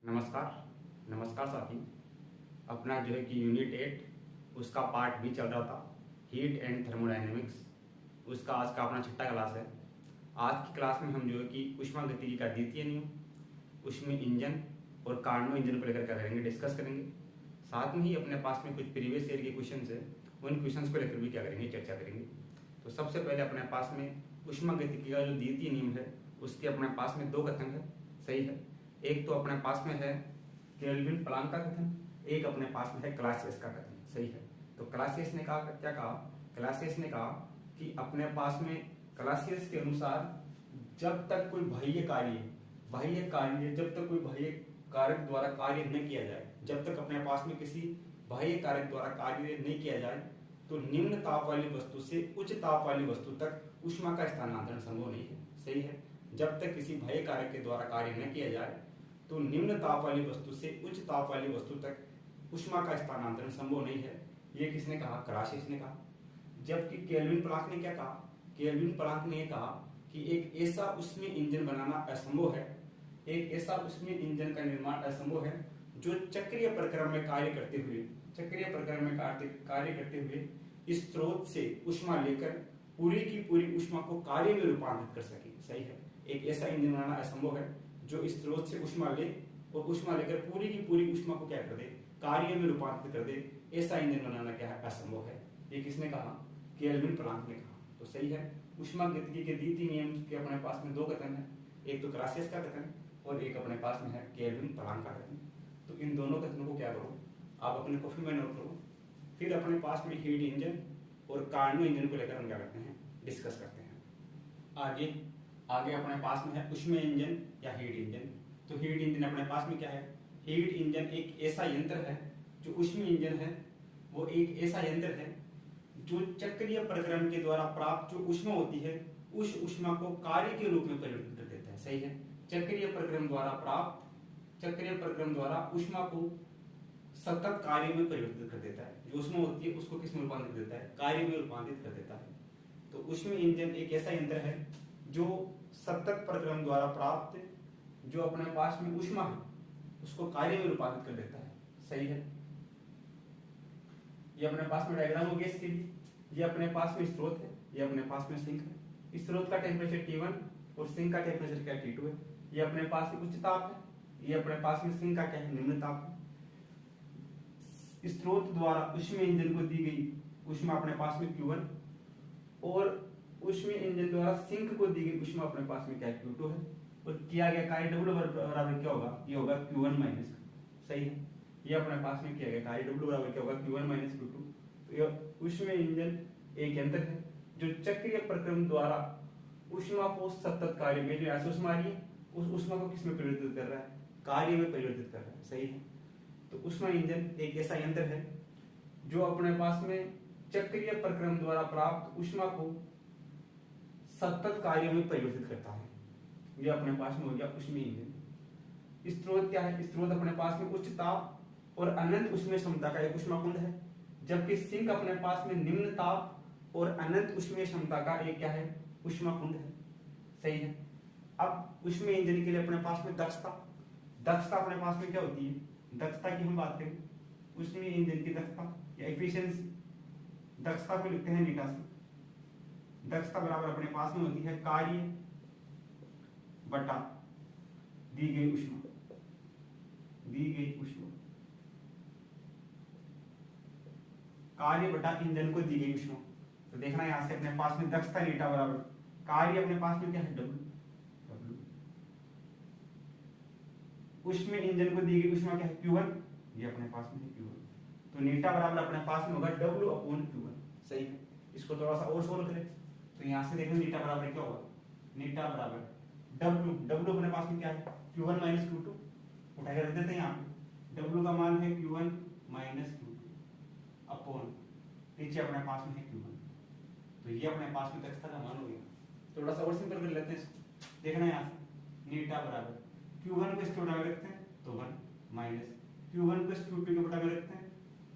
नमस्कार। नमस्कार साथी। अपना जो है कि यूनिट 8 उसका पार्ट भी चल रहा था, हीट एंड थर्मोडायनेमिक्स। उसका आज का अपना छठा क्लास है। आज की क्लास में हम जो है कि ऊष्मागतिकी का द्वितीय नियम, उसमें इंजन और कार्नो इंजन को लेकर क्या करेंगे, डिस्कस करेंगे। साथ में ही अपने पास में कुछ प्रीवियस ईयर के क्वेश्चन है, उन क्वेश्चन को लेकर भी क्या करेंगे, चर्चा करेंगे। तो सबसे पहले अपने पास में ऊष्मागतिकी का जो द्वितीय नियम है उसके अपने पास में दो कथन है, सही है। एक तो अपने पास में है केल्विन प्लांक का कथन, एक अपने पास में है क्लासियस का कथन, सही है। तो क्लासियस ने कहा, क्या कहा, क्लासियस ने कहा कि अपने पास में क्लासियस के अनुसार जब तक कोई बाह्य कार्य जब तक कोई बाह्य कारक द्वारा कार्य न किया जाए, जब तक अपने पास में किसी बाह्य कारक द्वारा कार्य नहीं किया जाए, तो निम्न ताप वाली वस्तु से उच्च ताप वाली वस्तु तक ऊष्मा का स्थानांतरण संभव नहीं है, सही है। जब तक किसी बाह्य कारक के द्वारा कार्य न किया जाए तो निम्न ताप वाली वस्तु से उच्च ताप वाली वस्तु तक ऊष्मा का स्थानांतरण संभव नहीं है। ये किसने कहा, क्लासियस ने कहा। जबकि केल्विन प्लांक ने क्या कहा, केल्विन प्लांक ने कहा कि एक ऐसा उसमें इंजन बनाना असंभव है, एक ऐसा उसमें इंजन का निर्माण असंभव है जो चक्रीय प्रक्रम में कार्य करते हुए इस स्रोत से ऊष्मा लेकर पूरी की पूरी ऊष्मा को कार्य में रूपांतरित कर सके, सही है। एक ऐसा इंजन बनाना असंभव है जो इस स्रोत से ऊष्मा ले और ऊष्मा लेकर पूरी की पूरी ऊष्मा को क्या कर दे, कार्य में रूपांतरित कर दे। ऐसा इंजन बनाना क्या है, असंभव है। ये किसने कहा, केल्विन प्लांक ने कहा। तो सही है। ऊष्मागतिकी के द्वितीय नियम के अपने पास में दो कथन है, एक तो क्लासियस का कथन और एक अपने पास में है केल्विन प्लांक का कथन। तो इन दोनों कथनों को क्या करो, आप अपने कॉपी में नोट करो। फिर अपने पास में हीट इंजन और कार्नो इंजन को लेकर हम क्या करते हैं, डिस्कस करते हैं। आगे अपने पास में है ऊष्मीय इंजन या हीट इंजन। तो हीट इंजन अपने पास में क्या है, हीट इंजन एक ऐसा यंत्र है, जो ऊष्मीय इंजन है वो एक ऐसा यंत्र है जो चक्रीय प्रक्रम के द्वारा प्राप्त जो ऊष्मा होती है उस ऊष्मा को कार्य के रूप में परिवर्तित कर देता है, सही है। चक्रीय प्रक्रम द्वारा ऊष्मा को सतत कार्य में परिवर्तित कर देता है। जो ऊष्मा होती है उसको किस में रूपांतरित कर देता है, कार्य में रूपांतरित कर देता है। तो ऊष्मीय इंजन एक ऐसा यंत्र है जो सतत प्रक्रम द्वारा प्राप्त जो अपने पास में ऊष्मा है उसको कार्य में रूपांतरित कर देता है, सही है। ये अपने पास में डायग्राम हो गया इसके लिए। ये अपने पास में स्रोत है, ये अपने पास में सिंक है। स्रोत का टेम्परेचर T1 और सिंक का टेम्परेचर क्या T2 है। ये अपने पास में उच्च ताप है, ये अपने पास में सिंक का क्या है, निम्न ताप है। स्रोत द्वारा ऊष्मीय इंजन को दी गई ऊष्मा अपने पास में Q1 और ऊष्मीय इंजन द्वारा सिंक को दी गई ऊष्मा अपने पास में क्या है, Q2 है। और किया गया कार्य W बराबर क्या होगा, ये होगा Q1 माइनस, सही है। ये अपने पास में किया गया कार्य W बराबर क्या होगा, Q1 माइनस Q2। तो ये ऊष्मीय इंजन एक यंत्र है जो चक्रीय प्रक्रम द्वारा ऊष्मा को सतत कार्य में, जो ऐसी ऊष्मा आ रही है उस ऊष्मा को किस में परिवर्तित कर रहा है, कार्य में परिवर्तित कर रहा है, सही है। तो ऊष्मा इंजन एक ऐसा यंत्र है जो अपने पास में चक्रीय प्रक्रम द्वारा प्राप्त ऊष्मा को सतत कार्य में परिवर्तित करता है। ये अपने पास में हो गया ऊष्मीय इंजन। स्रोत क्या है, स्रोत अपने पास में उच्च ताप और अनंत ऊष्मीय क्षमता का एक ऊष्मा कुंड है, जबकि सिंक अपने पास में निम्न ताप और अनंत ऊष्मीय क्षमता का एक क्या है, ऊष्मा कुंड है, सही है। अब ऊष्मीय इंजन के लिए अपने पास में दक्षता अपने पास में क्या होती है, दक्षता की हम बात करें, ऊष्मीय इंजन की दक्षता या एफिशिएंसी, दक्षता को लिखते हैं नीटा से। दक्षता बराबर अपने पास में होती है कार्य बटा दी गई ऊष्मा, कार्य बटा इंजन को दी गई ऊष्मा। तो देखना यहां से अपने पास में दक्षता नीटा बराबर कार्य अपने पास में क्या है, W। ऊष्मीय इंजन को दी गई ऊष्मा क्या है, Q1, ये अपने पास में है Q1। तो नीटा बराबर अपने पास में होगा W/Q1, सही है। इसको थोड़ा सा और सोल्व करें तो यहां से देखो नीटा बराबर क्या होगा, नीटा बराबर W अपने पास में क्या है, Q1 माइनस Q2। उठा कर देते हैं यहाँ पे, W का मान है Q1 माइनस Q2 अपॉन नीचे अपने पास में है Q1। तो ये अपने पास में दक्षता का मान हो गया। थोड़ा सा और सिंपल कर लेते हैं, देखना यहाँ से नीटा बराबर Q1 को इसके बटा में रखते हैं तो 1 माइनस Q1 को इस Q2 के बटा में रखते हैं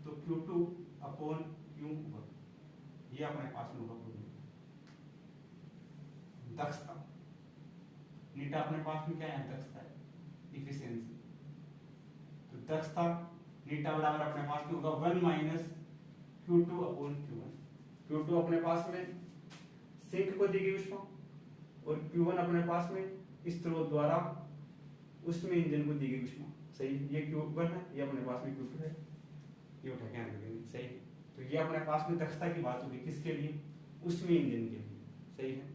तो Q2 अपॉन Q1। ये अपने पास में होगा दक्षता। नीटा अपने पास में क्या है, दक्षता है, इफिशियंसी। दक्षता नीटा बराबर अपने पास में होगा 1 minus Q2 upon Q1। Q2 अपने पास में सिंक को दी गई ऊष्मा और Q1 अपने पास में स्रोत द्वारा उसमें इंजन को दी गई ऊष्मा। सही, ये Q1 है, ये अपने पास में Q2 है, ये उठा के रख देंगे। सही, तो ये अपने पास में दक्षता की बात होगी किसके लिए, उसमें इंजन के लिए। सही है।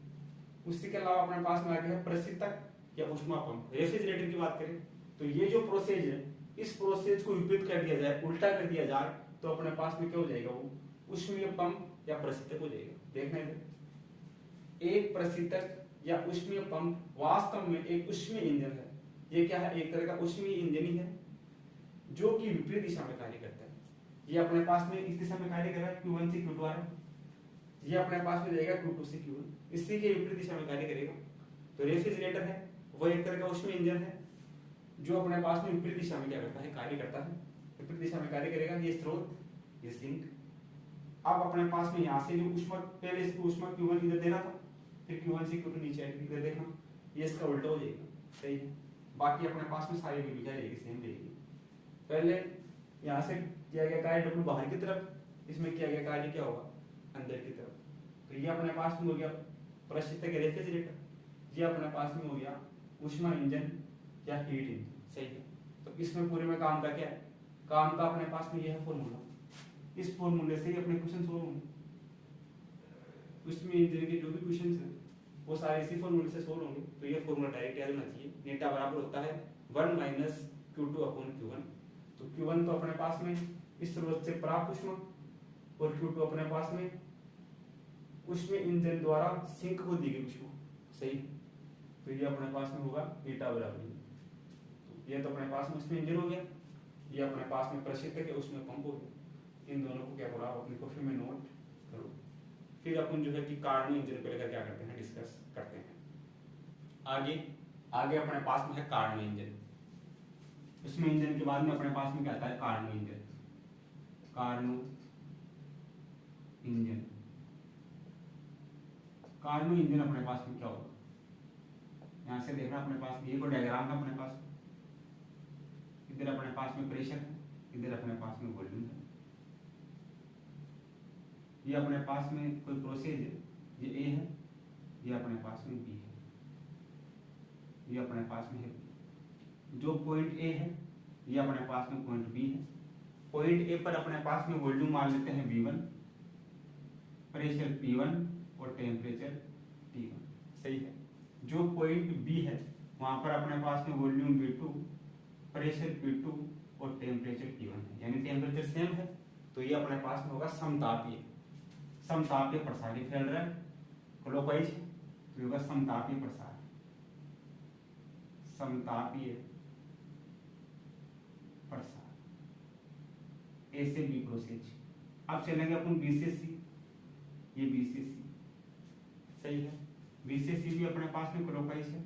उसी के अलावा अपने पास में आ गया है प्रशीतक या ऊष्मा पंप। रेफ्रिजरेटर की बात करें तो ये जो प्रोसेस है, इस प्रोसेस को विपरीत कर दिया जाए, उल्टा कर दिया जाए, तो अपने पास में क्या हो जाएगा, वो ऊष्मीय पंप या प्रशीतक हो जाएगा। देखना इधर, एक प्रशीतक या ऊष्मीय पंप वास्तव में एक ऊष्मीय इंजन है। ये क्या है, एक तरह का ऊष्मीय इंजन ही है जो कि विपरीत दिशा में कार्य करता है। ये अपने पास में इस दिशा में कार्य कर रहा है, Q1 से Q2 आ रहा है, ये अपने पास में जाएगा Q2 से Q1, इसी के विपरीत दिशा में कार्य करेगा। तो रेफ्रिजरेटर है वो एक तरह का ऊष्मीय इंजन है जो अपने पास में विपरीत दिशा में क्या करता है, कार्य करता है, विपरीत दिशा में कार्य करेगा। ये स्रोत, ये सिंक। अब अपने पास में यहाँ से जो ऊष्मा, पहले इसको ऊष्मा Q1 इधर देना था, फिर Q1 से Q2 नीचे आएगी, इधर देखना, ये इसका उल्टा हो जाएगा। सही है। बाकी अपने पास में सारी भी जाएगी, सेम रहेगी। पहले यहाँ से किया गया कार्य W बाहर की तरफ, इसमें किया गया कार्य क्या होगा, अंदर की तरफ। तो ये अपने पास में हो गया प्रशीतक रेफ्रिजरेटर, ये अपने पास में हो गया ऊष्मा इंजन या हीट इंजन। सही है। तो इसमें पूरे में काम का क्या है, काम का अपने पास में यह है फॉर्मूला, इस फॉर्मूले से ही अपने क्वेश्चन सोल्व होंगे। उसमें इंजन के जो भी क्वेश्चन है वो सारे इसी फॉर्मूले से सोल्व होंगे। तो ये फॉर्मूला डायरेक्ट याद होना चाहिए, नीटा बराबर होता है 1 माइनस Q2 अपॉन Q1। तो Q1 तो अपने पास में इस स्रोत से प्राप्त ऊष्मा और Q2 अपने पास में ऊष्मीय इंजन द्वारा सिंक को दी गई ऊष्मा। सही, तो ये अपने पास में होगा नीटा बराबर। तो ये तो अपने पास में ऊष्मीय इंजन हो गया, ये अपने पास में प्रशीतक है, ऊष्मीय पंप हो गया। इन दोनों को क्या बोला, अपनी कॉपी में नोट करो। फिर अपन जो है कि कार्बन इंजन को लेकर क्या करते हैं, डिस्कस करते हैं। आगे अपने पास में है कार्बन इंजन। उसमें इंजन के बाद में अपने पास में क्या आता है, carbon engine. Carbon engine, carbon engine अपने पास में क्या होगा, यहां से देखना अपने पास ये को डायग्राम है अपने पास। इधर अपने पास में प्रेशर है, इधर अपने पास में वॉल्यूम है। ये अपने पास में कोई प्रोसेस है, ये ए है, ये अपने पास में बी है, ये अपने पास में है बी। जो पॉइंट ए है ये अपने पास में पॉइंट बी है। पॉइंट ए पर अपने पास में वॉल्यूम मान लेते हैं V1, प्रेशर P1 और टेम्परेचर T1। सही है। जो पॉइंट बी है वहां पर अपने पास में वॉल्यूम V2, प्रेशर P2 और टेम्परेचर T1 है, यानी टेम्परेचर सेम है। तो ये अपने पास में होगा समतापीय, समतापीय प्रसार। फैल रहा है क्लॉकवाइज, तो होगा समतापीय प्रसार, समतापीय प्रसार। ए से बी प्रोसेस। अब चलेंगे अपन बी से सी, ये बी से सी। सही है। बी से सी भी अपने पास में क्लॉकवाइज है,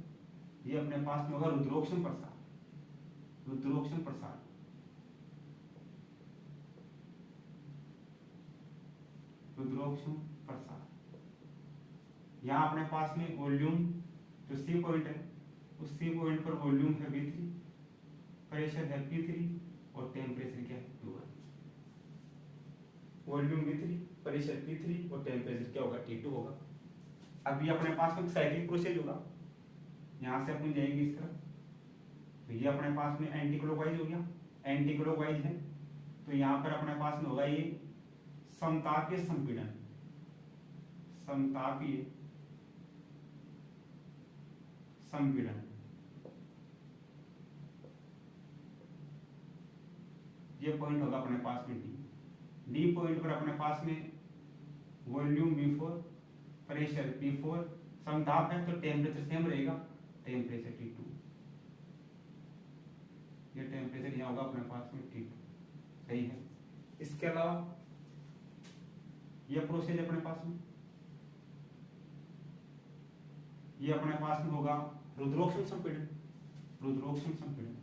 ये अपने पास में होगा रुद्रोक्षण प्रसार, रुद्रोक्षण प्रसार। रुद्रोक्षण प्रसार। यहाँ अपने पास में वॉल्यूम जो सी पॉइंट है, उस सी पॉइंट पर वॉल्यूम है V3, प्रेशर है P3 और टेम्परेचर क्या है T1। Volume V3, pressure P3 और टेम्परेचर क्या होगा, T2 होगा। अब ये अपने पास में साइक्लिक प्रोसेस होगा, यहाँ से अपन जाएंगे इस तरफ, तो ये अपने पास में एंटी क्लॉकवाइज हो गया, एंटी क्लॉकवाइज है। तो यहाँ पर अपने पास में होगा ये समतापीय संपीड़न, समतापीय संपीड़न। ये पॉइंट होगा अपने पास में डी पॉइंट पर अपने पास में वॉल्यूम V4, प्रेशर P4, समताप है तो टेम्परेचर सेम रहेगा, टेम्परेचर T2। ये टेम्परेचर यहाँ होगा अपने पास में T2। सही है। इसके अलावा यह प्रोसेस अपने पास में, ये अपने पास में होगा रुद्रोक्षण संपीड़न, रुद्रोक्षण संपीड़न।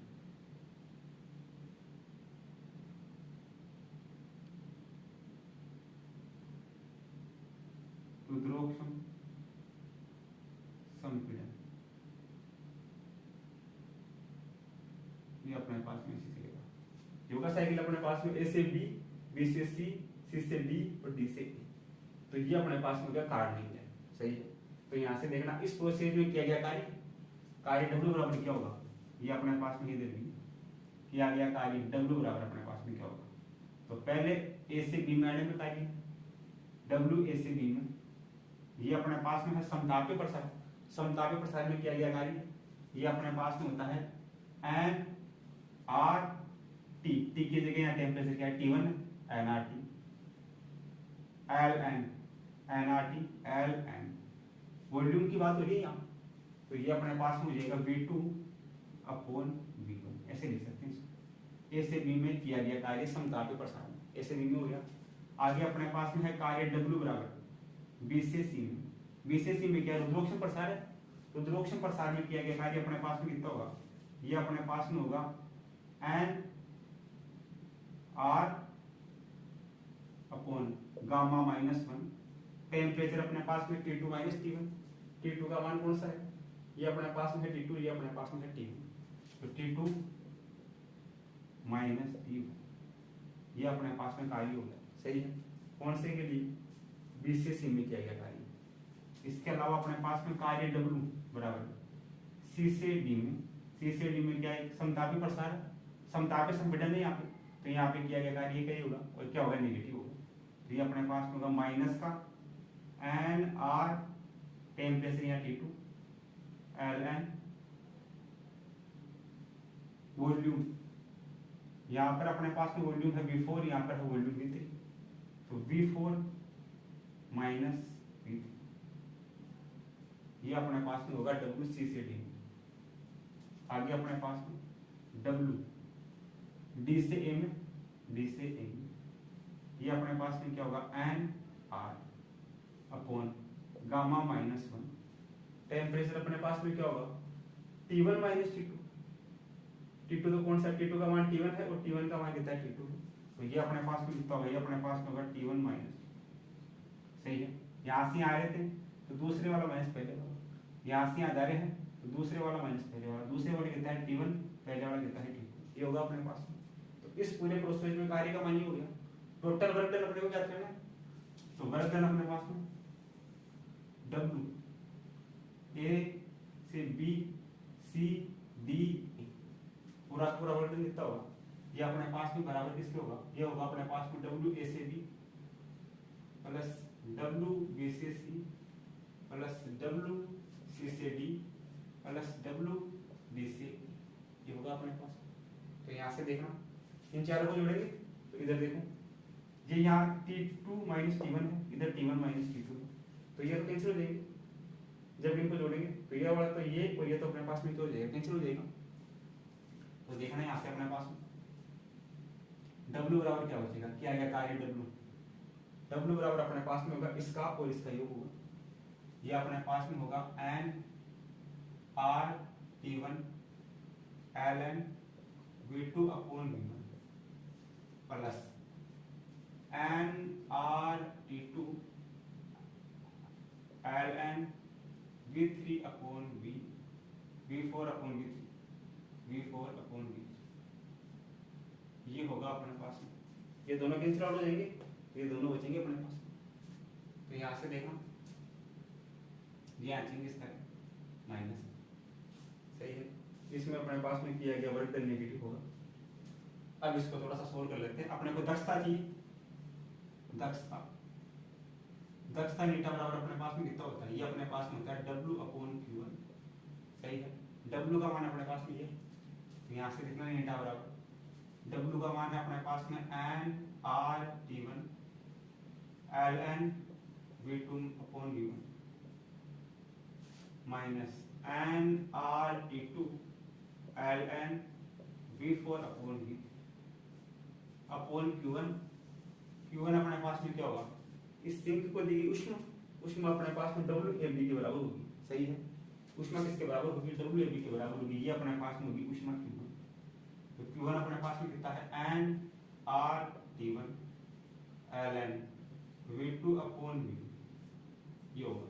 रुद्रोक्षण संपीड़न ये अपने पास में इसी चलेगा। योगा साइकिल अपने पास में ए से बी, बी से सी, सी से डी और डी से ए। तो ये अपने पास में क्या कार्डनिंग है, सही है। तो यहाँ से देखना इस प्रोसेस में किया गया कार्य W बराबर क्या होगा, ये अपने पास में इधर भी किया गया कार्य W बराबर अपने पास में क्या होगा। तो पहले ए से बी में आने में कार्य W ए से बी में, ये अपने पास में है समतापीय प्रसार। समतापीय प्रसार में किया गया कार्य ये अपने पास में होता है एन आर टी, टी की जगह यहाँ टेम्परेचर क्या है T1 N R T, L N, N R T L N. Volume की बात हो रही है यहाँ, तो ये अपने पास में हो जाएगा V2 अपॉन V1, ऐसे लिख सकते हैं। ए से बी में किया गया कार्य समतापीय प्रसार में, ए से बी में हो गया। आगे अपने पास में है कार्य W बराबर बी से सी में, बी से सी में क्या रुद्रोक्षण प्रसार है, रुद्रोक्षण प्रसार में किया गया कार्य अपने पास में कितना होगा, ये अपने पास में होगा N R upon gamma -1। Temperature अपने पास में T2 - T1, T2 का मान कौन सा है, ये अपने पास में है T2, ये अपने पास में है T1, तो T2 - T1 ये अपने पास में कार्य होगा, सही है। कौन से के लिए, बी से सी में किया गया कार्य। इसके अलावा अपने पास में कार्य W बराबर सी से डी में, सी से डी में क्या है समतापी प्रसार, समतापी संपीड़न है यहाँ पे, तो यहाँ पे किया गया कार्य क्या होगा और क्या होगा नेगेटिव होगा। तो ये अपने पास होगा माइनस का एन आर टेम्परेचर यहाँ T2 एल एन वॉल्यूम, यहाँ पर अपने पास में वॉल्यूम है V4, यहाँ पर है वॉल्यूम V3, तो V4 माइनस V3 ये अपने पास में होगा W सी से डी। आगे अपने पास में W डी से ए में, डी से ए में, ये अपने पास में क्या होगा N R upon gamma -1। Temperature अपने पास में क्या होगा T1 - T2, T2 तो कौन सा, T2 का मान T1 है और T1 का मान कितना है T2, तो ये अपने पास में कितना होगा, ये अपने पास में होगा T1 माइनस, सही है। यहाँ से आ रहे थे तो दूसरे वाला माइनस पहले वाला, यहाँ से आ जा रहे हैं तो दूसरे वाला माइनस पहले वाला, दूसरे वाले कितना है T1, पहले वाला कितना है T2, ये होगा अपने पास में। तो इस पूरे प्रोसेस में कार्य का मान ये हो गया। टोटल वर्क डन अपने को क्या करना है, तो वर्क डन अपने पास में W A से B C D E पूरा वर्क डन कितना होगा, ये अपने पास में बराबर किसके होगा, ये होगा अपने पास में W A से B प्लस W B से C प्लस W C से D प्लस W D से E, ये होगा अपने पास। तो यहाँ से देखना इन चारों को जोड़ेंगे तो इधर देखो ये यहाँ T2 - T1 है, इधर T1 - T2 है, तो ये तो कैंसिल हो जाएंगे जब इनको जोड़ेंगे, तो ये वाला तो ये और ये तो अपने पास में तो हो जाएगा, कैंसिल हो जाएगा। तो देखना यहाँ से अपने पास W बराबर क्या बचेगा, क्या गया कार्य W बराबर अपने पास में होगा इसका और इसका योग होगा, ये अपने पास में होगा N R T1 ln V2 upon V1 plus N R T2 ln V3 upon V4 upon V4 upon V3, ये होगा अपने पास में, ये दोनों कैंसिल आउट हो जाएंगे, ये दोनों बचेंगे अपने पास। तो यहाँ से देखना ये आएंगे इसका माइनस, सही है। इसमें अपने पास में किया गया वर्क डन नेगेटिव होगा। अब इसको थोड़ा सा सोल्व कर लेते हैं। अपने को दक्षता चाहिए, दक्षता नीटा बराबर अपने पास में कितना होता है, ये अपने पास में होता है W अपॉन Q1, सही है। W का मान अपने पास में ये, यहाँ से कितना नीटा बराबर W का मान है अपने पास में N R T1 ln V2 upon V1 minus N R T2 ln V4 upon V upon Q1 अपने पास में क्या होगा, इस सिंक को दी गई उष्मा अपने पास में WAB के बराबर होगी, सही है। उष्मा किसके बराबर होगी, WAB के बराबर होगी, ये अपने पास में होगी उष्मा Q1, तो Q1 अपने पास में कितना है N R T1 ln V2 upon V, ये होगा।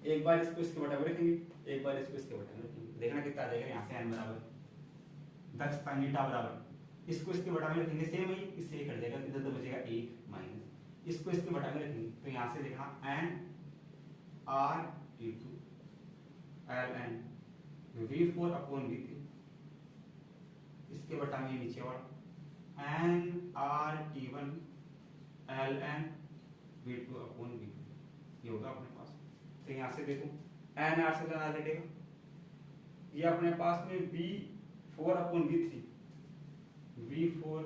एक बार इसको इसके बराबर रखेंगे, एक बार इसको इसके बराबर रखेंगे, देखना कितना आ जाएगा। यहाँ से n बराबर दक्षता नीटा बराबर इसको इसके बटा में रखेंगे सेम ही, इससे कट जाएगा, इधर तो बचेगा एक माइनस, इसको इसके बटा में रखेंगे तो यहाँ से देखना N R T two L N V4 upon V3, इसके बटा में नीचे वाला N R T one L N V2 upon V3, ये होगा अपने पास। तो यहाँ से देखो एन आर से ज़्यादा घटेगा, ये अपने पास में V4 upon V3, V4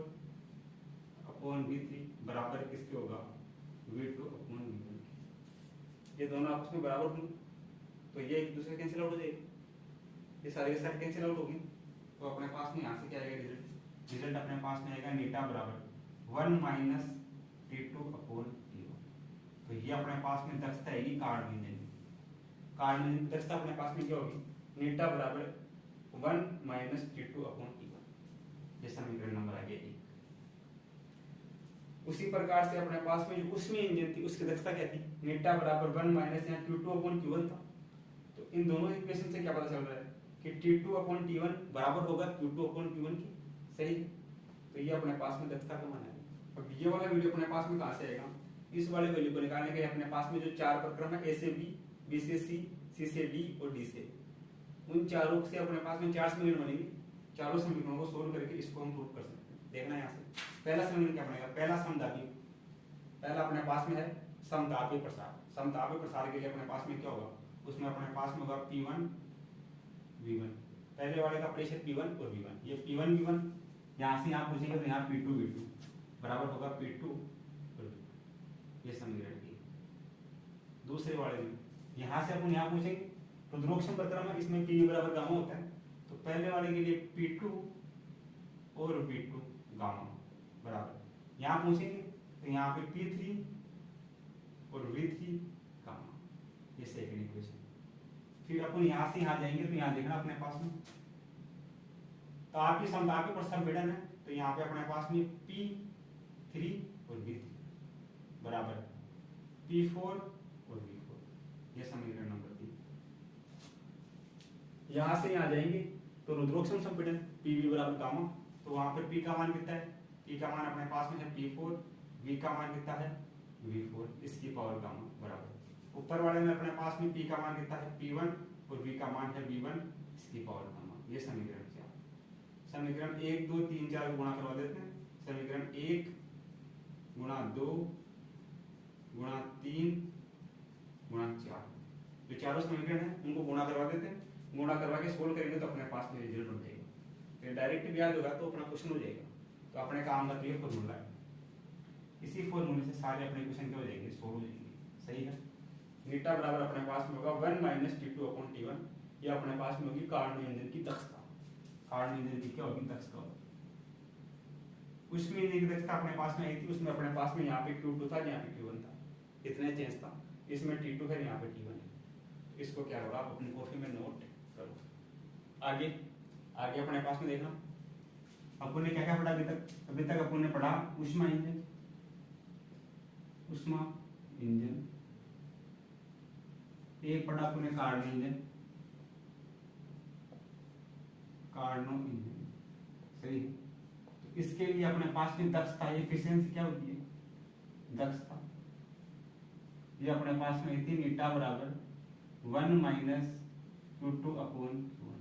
upon V3 बराबर किसके होगा V2 अपॉन V1, ये दोनों आपस में बराबर होंगे तो ये एक दूसरे कैंसिल आउट हो जाएगी, ये सारे के सारे कैंसिल आउट होंगे। तो अपने पास में यहाँ से क्या आएगा रिजल्ट, रिजल्ट अपने पास में आएगा नीटा बराबर 1 माइनस T2 अपॉन T1। तो ये अपने पास में दक्षता आएगी कार्ड इंजन की, कार्ड इंजन की दक्षता अपने पास में क्या होगी नीटा बराबर 1 माइनस T2 अपॉन T1, ये समीकरण नंबर आ गया 1। उसी प्रकार से अपने पास में जो उसमें इंजन थी उसकी दक्षता क्या थी नीटा बराबर 1 माइनस यहाँ Q2 अपॉन Q1 था। तो इन दोनों इक्वेशन से क्या पता चल रहा है कि T2 अपॉन T1 बराबर होगा Q2 अपॉन Q1 की, सही। तो ये अपने पास में दक्षता का मान है। अब ये वाला वैल्यू अपने पास में कहाँ से आएगा, इस वाले वैल्यू को निकालने के अपने पास में जो चार प्रक्रम है A से B, B से C, C से D और D से, उन चारों से अपने पास में चार समीकरण बनेंगे, चारों समीकरणों को सोल्व करके इसको हम प्रूव कर सकते हैं। देखना यहाँ से पहला समीकरण क्या बनेगा, पहला समदाबी, पहला अपने पास में है समतापी प्रसार। समतापी प्रसार के लिए अपने पास में क्या होगा, उसमें अपने पास में होगा P1 V1, पहले वाले का प्रेशर P1 और V1, ये P1 V1 यहाँ से यहाँ पूछेंगे तो यहाँ P2 V2 बराबर होगा P2 और V2, ये समीकरण की। दूसरे वाले में यहाँ से अपन यहाँ पूछेंगे तो ध्रुवोक्षम प्रक्रम है, इसमें P बराबर गामा होता है, तो पहले वाले के लिए P2 और V2 गामा बराबर, यहाँ पूछेंगे तो यहाँ पे P3 और V3 गामा, ये सेकंड इक्वेशन। फिर अपन यहाँ से यहाँ जाएंगे तो यहाँ देखना अपने पास में ताप की समतापी पर संपीड़न है, तो यहाँ पे अपने पास में P3 और V3 बराबर P4 और V4, ये समीकरण नंबर 3। यहाँ से यहाँ जाएंगे तो रुद्रोक्षम संपीड़न PV बराबर गामा, तो वहां पर P का मान कितना है, P का मान अपने पास में है P4, V का मान कितना है V4, इसकी पावर गामा बराबर, ऊपर वाले में अपने पास में P का मान कितना है P1 और V का मान है V1, इसकी पावर गामा, ये समीकरण क्या, समीकरण 1 2 3 4 गुणा करवा देते हैं, समीकरण 1 गुणा 2 गुणा 3 गुणा 4, जो चारों समीकरण है उनको गुणा करवा देते हैं, गुणा करवा के सोल्व करेंगे तो अपने पास में रिजल्ट हो जाएगा। फिर डायरेक्ट याद होगा तो अपना क्वेश्चन हो जाएगा, तो अपने काम का ये फॉर्मूला है, इसी फॉर्मूले से सारे अपने क्वेश्चन क्या हो जाएंगे सोल्व हो जाएंगे, सही है। नीटा बराबर अपने पास में होगा 1 माइनस T2 अपॉन T1, ये अपने पास में होगी कार्नोट इंजन की दक्षता, कार्नोट इंजन की क्या होगी दक्षता, उसमें इंजन की दक्षता अपने पास में आई थी, उसमें अपने पास में यहाँ पे Q2 था यहाँ पे Q1 था, इतने चेंज था, इसमें T2 है यहाँ पे T1 है, इसको क्या होगा आप अपनी कॉपी में नोट करो। आगे आगे अपने पास में देखना अपन ने क्या क्या पढ़ा अभी तक अपन ने पढ़ा ऊष्मा इंजन, ऊष्मा इंजन, एक पढ़ा अपन ने कार्नो इंजन, कार्नो इंजन, सही है। तो इसके लिए अपने पास में दक्षता एफिशिएंसी क्या होती है दक्षता, ये अपने पास में थी नीटा बराबर 1 माइनस Q2 अपॉन Q1,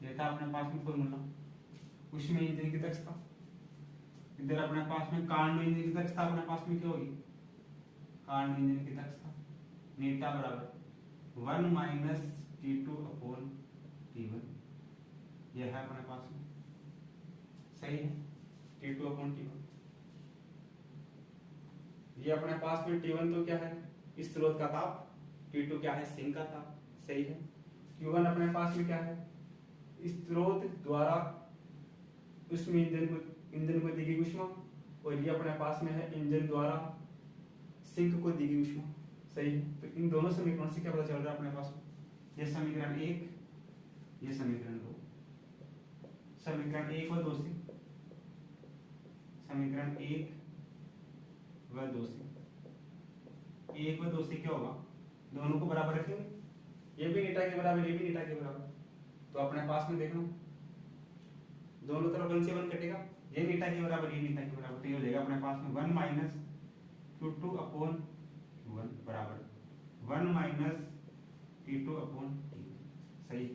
ये था अपने पास में फॉर्मूला ऊष्मा इंजन की दक्षता। इधर अपने पास में कार्नो इंजन की दक्षता अपने पास में क्या होगी, कार्नो इंजन की दक्षता नीटा बराबर 1 माइनस T2 अपॉन T1, यह है अपने पास में, सही है, T2 अपॉन T1। ये अपने पास में T1 तो क्या है स्रोत का ताप, T2 क्या है सिंक का ताप, सही है। Q1 अपने पास में क्या है स्रोत द्वारा उसमें इंजन को दी गई ऊष्मा, और ये अपने पास में है इंजन द्वारा सिंक को दी गई ऊष्मा, सही है। तो इन दोनों समीकरणों से क्या पता चल रहा है अपने पास, ये समीकरण 1, ये समीकरण 2, समीकरण 1 व 2 से, समीकरण 1 व 2 से, 1 व 2 से क्या होगा, दोनों को बराबर रखेंगे, ये भी नीटा के बराबर, ये भी नीटा के बराबर, तो अपने पास में देखना दोनों तरफ 1 से 1 कटेगा, ये नीटा के बराबर, ये नीटा के बराबर, तो ये हो जाएगा अपने पास में 1 माइनस Q2 अपॉन Q1 बराबर 1 माइनस T2 अपॉन T1। सही,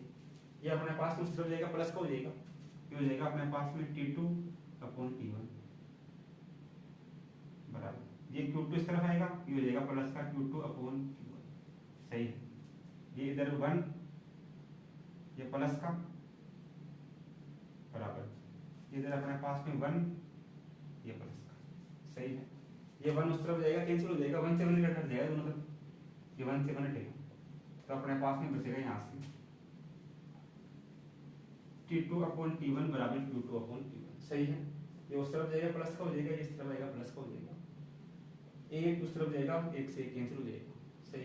ये अपने पास में उस तरफ जाएगा प्लस का हो जाएगा, ये हो जाएगा अपने पास में T2 अपॉन T1 बराबर, ये Q2 इस तरफ आएगा, ये हो जाएगा प्लस का Q2 अपॉन Q1। सही, ये इधर 1, ये प्लस का बराबर, इधर अपने पास में 1, ये प्लस का। सही है, ये 1 उस तरफ जाएगा, कैंसिल हो जाएगा, 1 से 1 कट जाएगा दोनों तरफ, ये 1 से 1 हटेगा, तो अपने पास में बचेगा यहाँ से T2 अपॉन T1 बराबर Q2 अपॉन Q1। सही है, ये उस तरफ जाएगा प्लस का हो जाएगा, इस तरफ आएगा प्लस का हो जाएगा, एक उस तरफ जाएगा, एक से एक कैंसिल हो जाएगा। सही,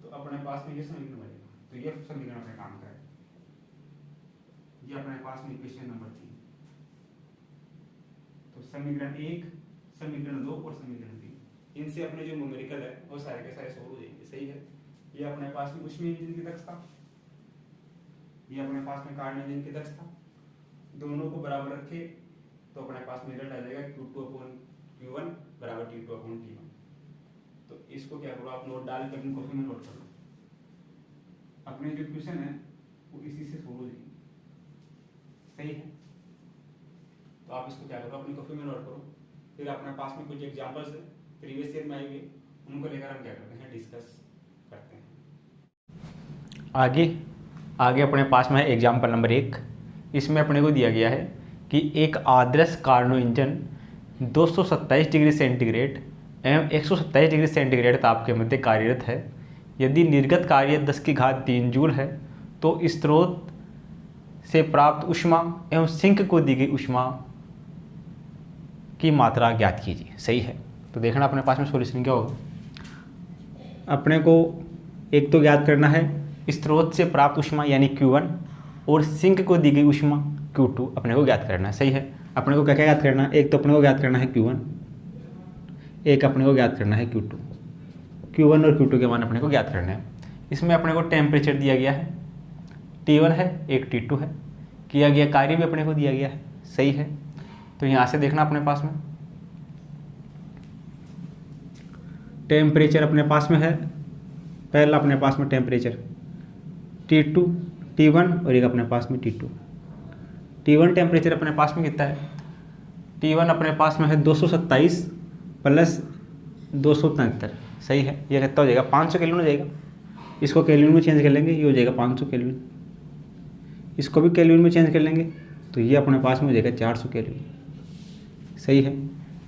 तो अपने पास में ये समीकरण बनेगा, तो ये समीकरण अपने काम का है, ये अपने पास में इक्वेशन नंबर 3। तो समीकरण 1, समीकरण 2 और समीकरण 3, इनसे अपने जो न्यूमेरिकल है वो सारे के सारे सोल्व हो जाएंगे। सही है, ये अपने पास में ऊष्मीय इंजन की दक्षता, ये अपने पास में कार्य इंजन की दक्षता, दोनों को बराबर रखे तो अपने पास में रिजल्ट आ जाएगा Q2 अपॉन Q1 बराबर T2 अपॉन T1। तो इसको क्या करो, आप नोट डाल कर कॉपी में नोट कर लो, अपने जो क्वेश्चन है वो इसी से सोल्व हो जाएंगे। सही है, तो आप इसको क्या करो, अपनी कॉपी में नोट करो, फिर अपने पास में कुछ एग्जांपल्स है प्रीवियस ईयर में आए हुए, उनको लेकर हम क्या करते हैं, डिस्कस करते हैं। आगे अपने पास में है एग्जाम्पल नंबर 1। इसमें अपने को दिया गया है कि एक आदर्श कार्नो इंजन 227 डिग्री सेंटीग्रेड एवं 127 डिग्री सेंटीग्रेड ताप के मध्य कार्यरत है। यदि निर्गत कार्य 10⁻³ जूल है तो स्रोत से प्राप्त ऊष्मा एवं सिंक को दी गई ऊष्मा की मात्रा ज्ञात कीजिए। सही है, तो देखना अपने पास में सॉल्यूशन क्या होगा। अपने को एक तो ज्ञात करना है स्रोत से प्राप्त ऊष्मा यानी Q1 और सिंक को दी गई ऊष्मा Q2 अपने को ज्ञात करना है। सही है, अपने को क्या क्या ज्ञात करना है, एक तो अपने को ज्ञात करना है Q1, एक अपने को ज्ञात करना है Q2। Q1 और Q2 के मान अपने को ज्ञात करने हैं। इसमें अपने को टेम्परेचर दिया गया है, T1 है, एक T2 है, किया गया कार्य भी अपने को दिया गया है। सही है, तो यहाँ से देखना अपने पास में टेम्परेचर अपने पास में है, पहला अपने पास में टेम्परेचर T2 T1 और एक अपने पास में T2। T1 टेम्परेचर अपने पास में कितना है, T1 अपने पास में है 227 प्लस 273। सही है, ये कितना हो जाएगा, 500 केल्विन हो जाएगा। इसको केल्विन में चेंज कर लेंगे, ये हो जाएगा 500 केल्विन। इसको भी केल्विन में चेंज कर लेंगे तो ये अपने पास में हो जाएगा 400 केल्विन। सही है,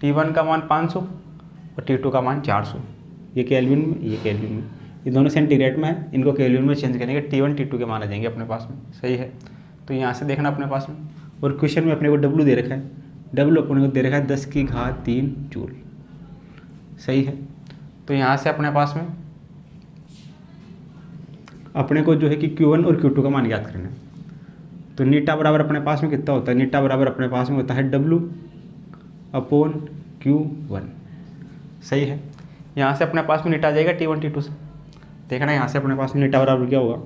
T1 का मान 500 और T2 का मान 400। ये केल्विन में, ये केल्विन में, ये दोनों सेंटीग्रेड में है, इनको केल्विन में चेंज करेंगे, T1 T2 के मान आ जाएंगे अपने पास में। सही है, तो यहाँ से देखना अपने पास में, और क्वेश्चन में अपने को W दे रखा है, W अपने को दे रखा है 10⁻³ जूल। सही है, तो यहाँ से अपने पास में अपने को जो है कि Q1 और Q2 का मान ज्ञात करना है। तो नीटा बराबर अपने पास में कितना होता है, नीटा बराबर अपने पास में होता है W अपॉन Q1। सही है, यहाँ से अपने पास में नीटा आ जाएगा T1 T2 से। देखना यहाँ से अपने पास में नीटा बराबर क्या होगा,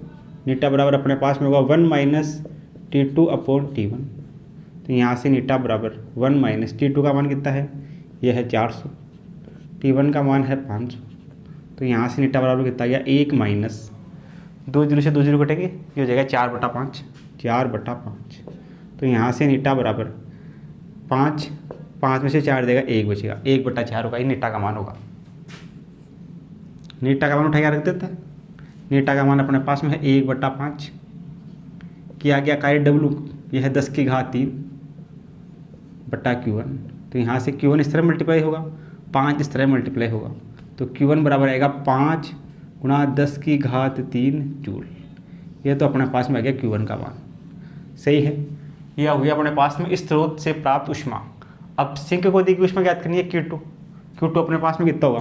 नीटा बराबर अपने पास में होगा 1 माइनस T2 अपॉन T1। तो यहाँ से नीटा बराबर 1 माइनस T2 का मान कितना है, यह है 400, T1 का मान है 500। तो यहाँ से नीटा बराबर कितना गया, 1 माइनस 2 जीरो से 2 जीरो कटेंगे, ये हो जाएगा 4/5, 4/5। तो यहाँ से नीटा बराबर 5, 5 में से 4 देगा, 1 बचेगा, 1/4 होगा, ये नीटा का मान होगा। नीटा का मान उठा के रख देता है, नीटा का मान अपने पास में है 1/5। किया गया कार्य W, यह है 10⁻³ Q1। तो यहाँ से Q1 इस तरह मल्टीप्लाई होगा, 5 इस तरह मल्टीप्लाई होगा, तो Q1 बराबर आएगा 5 गुणा 10⁻³ जूल। ये तो अपने पास में आ गया Q1 का मान। सही है, यह हो गया अपने पास में स्रोत से प्राप्त ऊष्मा। अब सिंक को दी गई ऊष्मा ज्ञात करनी है Q2। Q2 अपने पास में कितना होगा,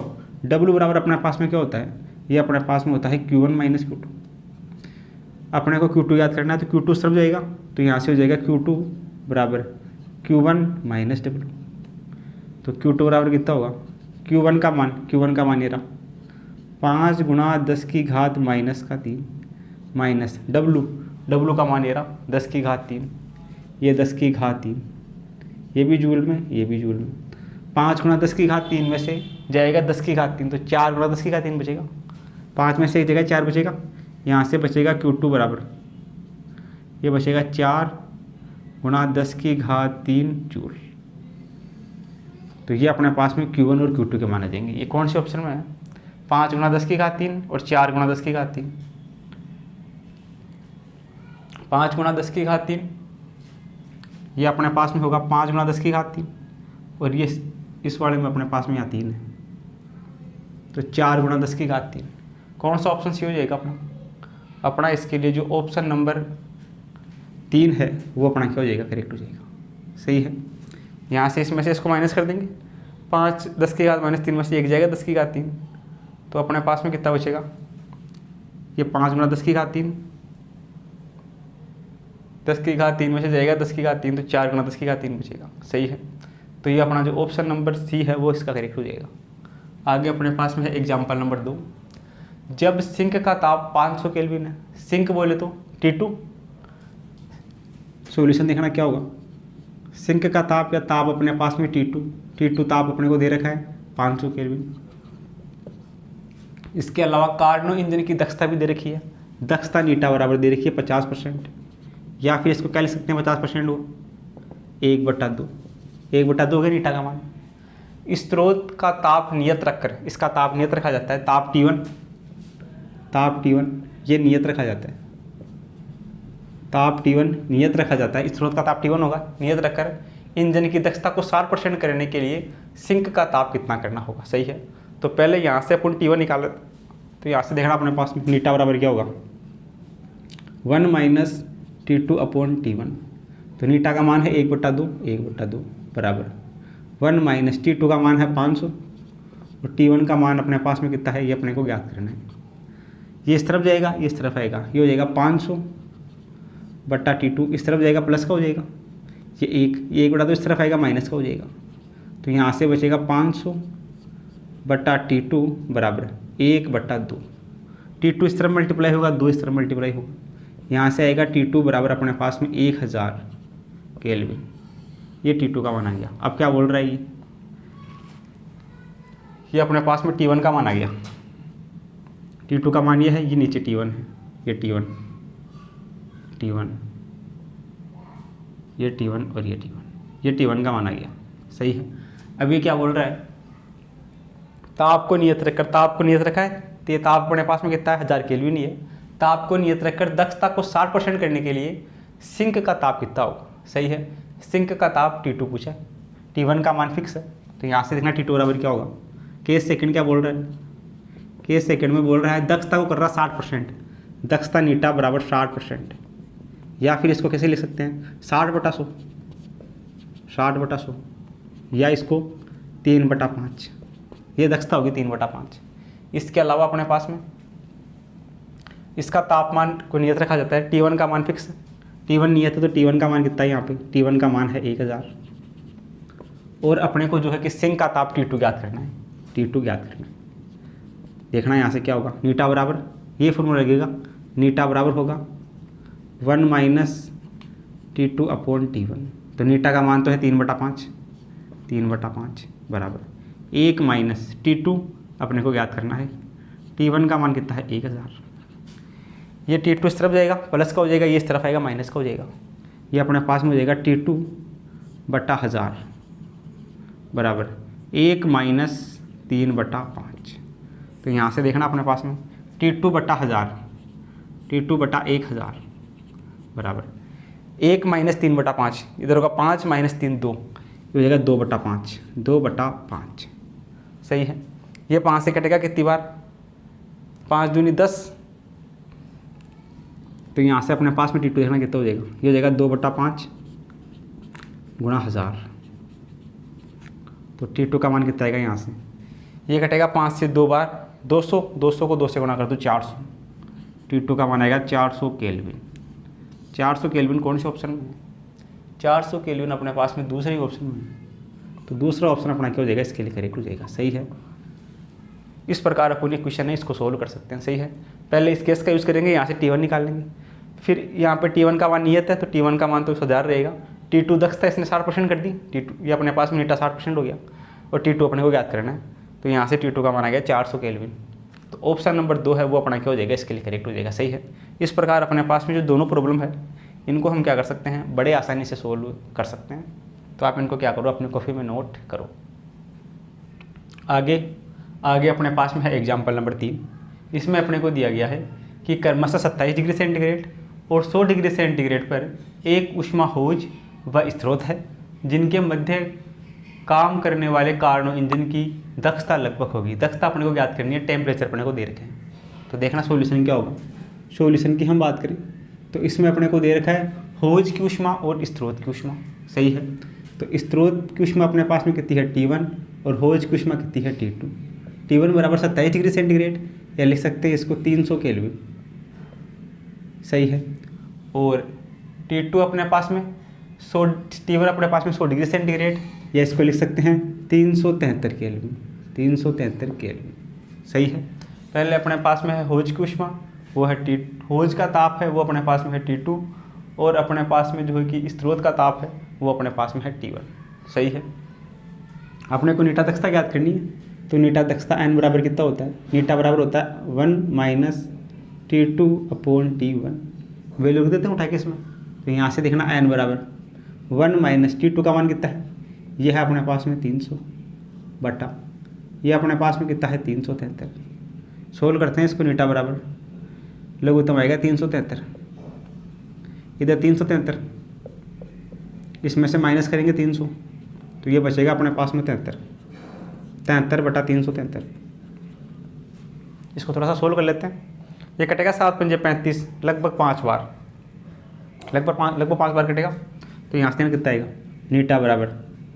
W बराबर अपने पास में क्या होता है, ये अपने पास में होता है Q1 माइनस Q2। अपने को Q2 याद करना है, तो Q2 तरफ जाएगा, तो यहाँ से हो जाएगा Q2 बराबर Q1 माइनस W। तो Q2 बराबर कितना होगा, Q1 का मान ये रहा 5 गुणा 10⁻³ माइनस W का मान ये रहा 10⁻³ ये 10 की घात 3, ये भी जूल में, ये भी जूल में। 5 गुणा 10 की घात 3 में से जाएगा 10 की घात 3, तो 4 गुणा 10 की घात 3 बचेगा। 5 में से एक जगह 4 बचेगा, यहाँ से बचेगा Q2 बराबर, ये बचेगा 4 गुणा 10 की घात 3 जूल। तो ये अपने पास में Q1 और Q2 के माने देंगे। ये कौन से ऑप्शन में है? 5 गुणा 10 की घात 3 और 4 गुणा 10 की घात 3। 5 गुणा 10 की घात 3 ये अपने पास में होगा 5 गुणा 10 की घात 3, और ये इस वाले में अपने पास में यहाँ 3 है, तो 4 गुणा 10 की घात 3। कौन सा ऑप्शन सही हो जाएगा अपना इसके लिए जो ऑप्शन नंबर 3 है वो अपना क्या हो जाएगा? करेक्ट हो जाएगा। सही है। यहाँ से इसमें से इसको माइनस कर देंगे, 5 10 की घात -3 में से एक जाएगा 10 की घात 3, तो अपने पास में कितना बचेगा? ये 5 गुणा 10 की घात 3, 10 की घात 3 में से जाएगा 10 की घात 3, तो 4 गुणा 10 की घात 3 बचेगा। सही है। तो ये अपना जो ऑप्शन नंबर सी है वो इसका करेक्ट हो जाएगा। आगे अपने पास में है एग्जाम्पल नंबर 2। जब सिंक का ताप 500 केल्विन है, सिंक बोले तो T2, सॉल्यूशन देखना क्या होगा? सिंक का ताप या ताप अपने पास में T2 ताप अपने को दे रखा है 500 केल्विन। इसके अलावा कार्नो इंजन की दक्षता भी दे रखी है, दक्षता नीटा बराबर दे रखी है 50%, या फिर इसको क्या लिख सकते हैं? 50% हो 1/2, 1/2 है नीटा का मान। स्रोत का ताप नियत रखकर, इसका ताप नियत रखा जाता है, ताप T1 ये नियत रखा जाता है, ताप T1 नियत रखा जाता है। स्रोत का ताप T1 होगा, नियत रखकर इंजन की दक्षता को 60% करने के लिए सिंक का ताप कितना करना होगा? सही है। तो पहले यहाँ से अपन T1 निकाले, तो यहाँ से देखना अपने पास में नीटा बराबर क्या होगा? 1 - T2/T1। तो नीटा का मान है 1/2 बराबर 1 - T2 का मान है 500 और T1 का मान अपने पास में कितना है ये अपने को ज्ञात करना है। ये इस तरफ जाएगा, ये इस तरफ आएगा, ये हो जाएगा 500/T2, इस तरफ जाएगा प्लस का हो जाएगा, ये 1/2 इस तरफ आएगा माइनस का हो जाएगा। तो यहाँ से बचेगा 500/T2 बराबर 1/2। T2 इस तरफ मल्टीप्लाई होगा, 2 इस तरफ मल्टीप्लाई होगा, यहाँ से आएगा T2 बराबर अपने पास में 1000 केल्विन। ये T2 का मान आ गया। अब क्या बोल रहा है ये अपने पास में T1 का मान आ गया। T2 का मान ये है, ये नीचे T1 है, ये T1, ये T1 और ये T1, ये T1 का मान आ गया। सही है। अब ये क्या बोल रहा है? ताप को नियत रखकर, ताप को नियत रखा है, तो ये ताप अपने पास में कितना है? 1000 केल्विन ही है। ताप को नियत रखकर दक्षता को 60% करने के लिए सिंक का ताप कितना होगा? सही है। सिंक का ताप T2 पूछा है, T1 का मान फिक्स है, तो यहाँ से देखना T2 बराबर क्या होगा? केस सेकंड क्या बोल रहा है? केस सेकंड में बोल रहा है दक्षता को कर रहा 60%, दक्षता नीटा बराबर 60%, या फिर इसको कैसे लिख सकते हैं? 60/100, या इसको 3/5, ये दक्षता होगी 3/5। इसके अलावा अपने पास में इसका तापमान को नियत रखा जाता है, T1 का मान फिक्स है, T1 नियत है, तो T1 का मान कितना है? यहाँ पे T1 का मान है 1000, और अपने को जो है कि सिंक का ताप T2 ज्ञात करना है, T2 ज्ञात करना है। देखना यहाँ से क्या होगा? नीटा बराबर, ये फॉर्मूला लगेगा, नीटा बराबर होगा 1 - T2/T1। तो नीटा का मान तो है 3/5 बराबर 1 - T2 अपने को ज्ञात करना है। T1 का मान कितना है? 1000। ये T2 इस तरफ जाएगा, प्लस का हो जाएगा, ये इस तरफ आएगा, माइनस का हो जाएगा। ये अपने पास में हो जाएगा T2/1000 बराबर 1 - 3/5। तो यहाँ से देखना अपने पास में T2/1000 बराबर 1 - 3/5, इधर होगा 5 - 3 2, ये हो जाएगा 2/5। सही है। ये 5 से कटेगा कितनी बार? 5 दूनी 10, तो यहाँ से अपने पास में T2 देखना कितना हो जाएगा? ये हो जाएगा 2/5 गुणा 1000, तो T2 का मान कितना आएगा? यहाँ से ये कटेगा 5 से 2 बार 200 को 2 से गुणा कर दो 400, T2 का मान आएगा 400 केल्विन। 400 केल्विन कौन से ऑप्शन में है? 400 केल्विन अपने पास में दूसरे ऑप्शन में है, तो दूसरा ऑप्शन अपना क्या हो जाएगा? इसके लिए करेक्ट हो जाएगा। सही है। इस प्रकार अपन ये क्वेश्चन है इसको सोल्व कर सकते हैं। सही है। पहले इस केस का यूज़ करेंगे, यहाँ से T1 निकाल लेंगे, फिर यहाँ पे T1 का मान नियत है, तो T1 का मान तो 1000 रहेगा, T2 दक्षता इसने 60% कर दी, T2 ये अपने पास में नीटा 60% हो गया, और T2 अपने को ज्ञात करना है। तो यहाँ से T2 का मान आ गया 400 केल्विन। तो ऑप्शन नंबर 2 है वो अपना क्या हो जाएगा, इसके लिए करेक्ट हो जाएगा। सही है। इस प्रकार अपने पास में जो दोनों प्रॉब्लम है इनको हम क्या कर सकते हैं, बड़े आसानी से सोल्व कर सकते हैं। तो आप इनको क्या करो, अपनी कॉपी में नोट करो। आगे अपने पास में है एग्जाम्पल नंबर 3। इसमें अपने को दिया गया है कि क्रमशः 27 डिग्री सेंटीग्रेड और 100 डिग्री सेंटीग्रेड पर एक ऊष्मा हौज व स्रोत है जिनके मध्य काम करने वाले कार्नो इंजन की दक्षता लगभग होगी। दक्षता अपने को ज्ञात करनी है, टेम्परेचर अपने को दे रखे हैं। तो देखना सॉल्यूशन क्या होगा। सॉल्यूशन की हम बात करें तो इसमें अपने को दे रखा है हौज की ऊष्मा और स्रोत की ऊष्मा। सही है। तो स्रोत की ऊष्मा अपने पास में कितनी है, T1, और हौज की ऊष्मा कितनी है, T2। T1 बराबर 27 डिग्री सेंटीग्रेड, या लिख सकते हैं इसको 300 केल्विन। सही है। और T2 अपने पास में T1 अपने पास में 100 डिग्री सेंटीग्रेड, या इसको लिख सकते हैं 373 केल्विन। 373 केल्विन। सही है। पहले अपने पास में है हौज की ऊष्मा, वो है हौज का ताप है वो अपने पास में है T2, और अपने पास में जो है कि स्रोत का ताप है वो अपने पास में है T1। सही है। अपने को नीटा दक्षता ज्ञात करनी है। तो नीटा दक्षता n बराबर कितना होता है, नीटा बराबर होता है 1 - T2/T1। वैल्यू लिख देते हैं उठा के इसमें। तो यहाँ से देखना n बराबर 1 - T2 का मान कितना है, ये है अपने पास में 300 बटा ये अपने पास में कितना है 373। सोल्व करते हैं इसको। नीटा बराबर लघुत्तम आएगा 373, इधर 373, इसमें से माइनस करेंगे 300 तो ये बचेगा अपने पास में 73 बटा 373। इसको थोड़ा सा सोल्व कर लेते हैं। ये कटेगा 7 पंजे 35, लगभग 5 बार, लगभग 5 बार कटेगा। तो यहाँ से कितना आएगा, नीटा बराबर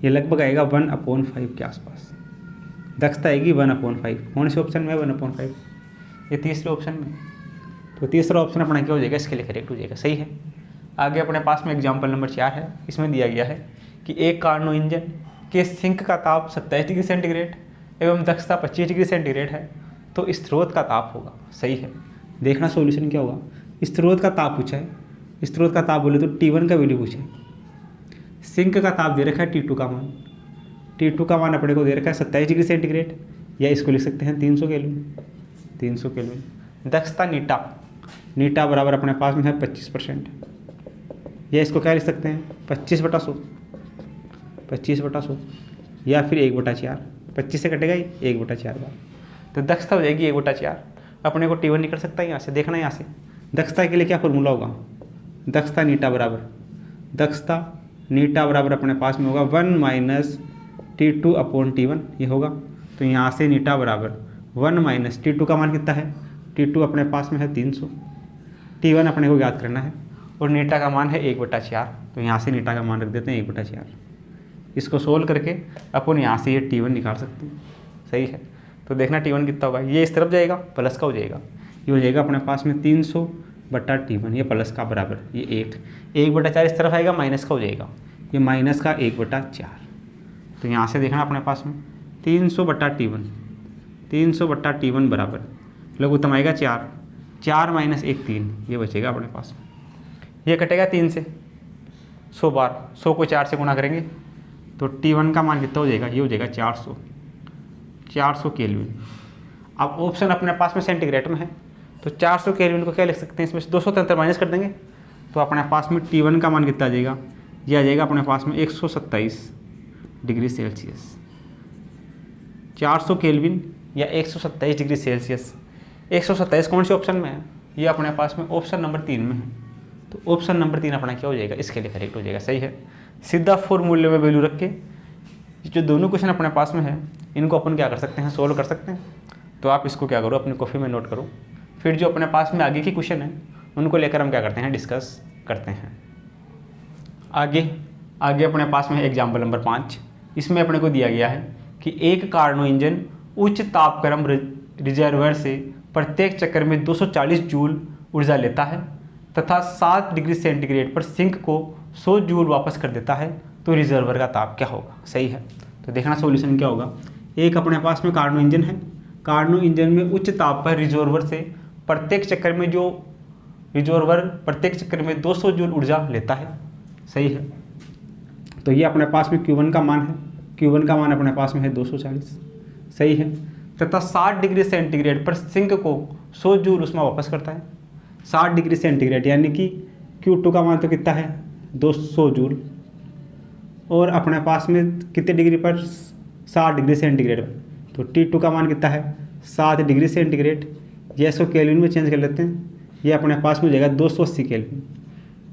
ये लगभग आएगा 1/5 के आसपास। दक्षता आएगी 1/5। कौन से ऑप्शन में है 1/5, ये तीसरे ऑप्शन में। तो तीसरा ऑप्शन अपना क्या हो जाएगा, इसके लिए करेक्ट हो जाएगा। सही है। आगे अपने पास में एग्जाम्पल नंबर 4 है। इसमें दिया गया है कि एक कार्नो इंजन के सिंक का ताप 27 डिग्री सेंटीग्रेड एवं दक्षता 25 डिग्री सेंटीग्रेड है, तो स्रोत का ताप होगा। सही है। देखना सॉल्यूशन क्या होगा। स्रोत का ताप पूछा है, स्रोत का ताप बोले तो T1 का वैल्यू पूछा है। सिंक का ताप दे रखा है T2 का मान, T2 का मान अपने को दे रखा है 27 डिग्री सेंटीग्रेड, या इसको लिख सकते हैं 300 केल्विन। 300 केल्विन। दक्षता नीटा बराबर अपने पास में है 25%, या इसको क्या लिख सकते हैं 25/100, 25/100, या फिर 1/4। 25 से कटेगा ही 1/4 बार, तो दक्षता हो जाएगी 1/4। अपने को T1 निकल सकता है यहाँ से। देखना यहाँ से दक्षता के लिए क्या फॉर्मूला होगा, दक्षता नीटा बराबर अपने पास में होगा 1 - T2/T1 ये होगा। तो यहाँ से नीटा बराबर 1 - T2 का मान कितना है, T2 अपने पास में है 300, T1 अपने को ज्ञात करना है, और नीटा का मान है 1/4। तो यहाँ से नीटा का मान रख देते हैं 1/4। इसको सोल्व करके अपन यहाँ से ये T1 निकाल सकते हैं। सही है। तो देखना T1 कितना होगा, ये इस तरफ जाएगा प्लस का हो जाएगा, ये हो जाएगा अपने पास में 300/T1, ये प्लस का बराबर ये 1/4 इस तरफ आएगा, माइनस का हो जाएगा, ये माइनस का 1/4। तो यहाँ से देखना अपने पास में 300/T1 बराबर लघुत्तम आएगा 4 - 1 3, ये बचेगा अपने पास में। ये कटेगा 3 से 100 बार, 100 को 4 से गुणा करेंगे तो T1 का मान कितना हो जाएगा, ये हो जाएगा 400 केल्विन। अब ऑप्शन अपने पास में सेंटीग्रेड में है, तो 400 केल्विन को क्या लिख सकते हैं, इसमें से 273 माइनस कर देंगे तो अपने पास में T1 का मान कितना आ जाएगा, ये आ जाएगा अपने पास में 127 डिग्री सेल्सियस। 400 केल्विन या 127 डिग्री सेल्सियस। 127 कौन से ऑप्शन में है, ये अपने पास में ऑप्शन नंबर 3 में है। तो ऑप्शन नंबर 3 अपना क्या हो जाएगा, इसके लिए करेक्ट हो जाएगा। सही है। सीधा फॉर्मूले में वैल्यू रख के जो दोनों क्वेश्चन अपने पास में है इनको अपन क्या कर सकते हैं, सोल्व कर सकते हैं। तो आप इसको क्या करो, अपनी कॉपी में नोट करो। फिर जो अपने पास में आगे की क्वेश्चन है उनको लेकर हम क्या करते हैं, डिस्कस करते हैं। आगे अपने पास में एग्जाम्पल नंबर 5। इसमें अपने को दिया गया है कि एक कार्नो इंजन उच्च तापक्रम रिजर्वर से प्रत्येक चक्कर में 240 जूल ऊर्जा लेता है तथा 7 डिग्री सेंटीग्रेड पर सिंक को 100 जूल वापस कर देता है, तो रिजर्वर का ताप क्या होगा। सही है। तो देखना सॉल्यूशन क्या होगा। एक अपने पास में कार्नो इंजन है, कार्नो इंजन में उच्च ताप पर रिजर्वर से प्रत्येक चक्कर में 200 जूल ऊर्जा लेता है। सही है। तो ये अपने पास में Q1 का मान है, Q1 का मान अपने पास में है 240, सही है। तथा 60 डिग्री सेंटीग्रेड पर सिंक को 100 जूल उष्मा वापस करता है। 60 डिग्री सेंटीग्रेड यानी कि Q2 का मान तो कितना है 200 जूल, और अपने पास में कितने डिग्री पर 60 डिग्री सेंटीग्रेड पर, तो T2 का मान कितना है 7 डिग्री सेंटीग्रेड। ये इसको केल्विन में चेंज कर लेते हैं, ये अपने पास में हो जाएगा 280 केल्विन।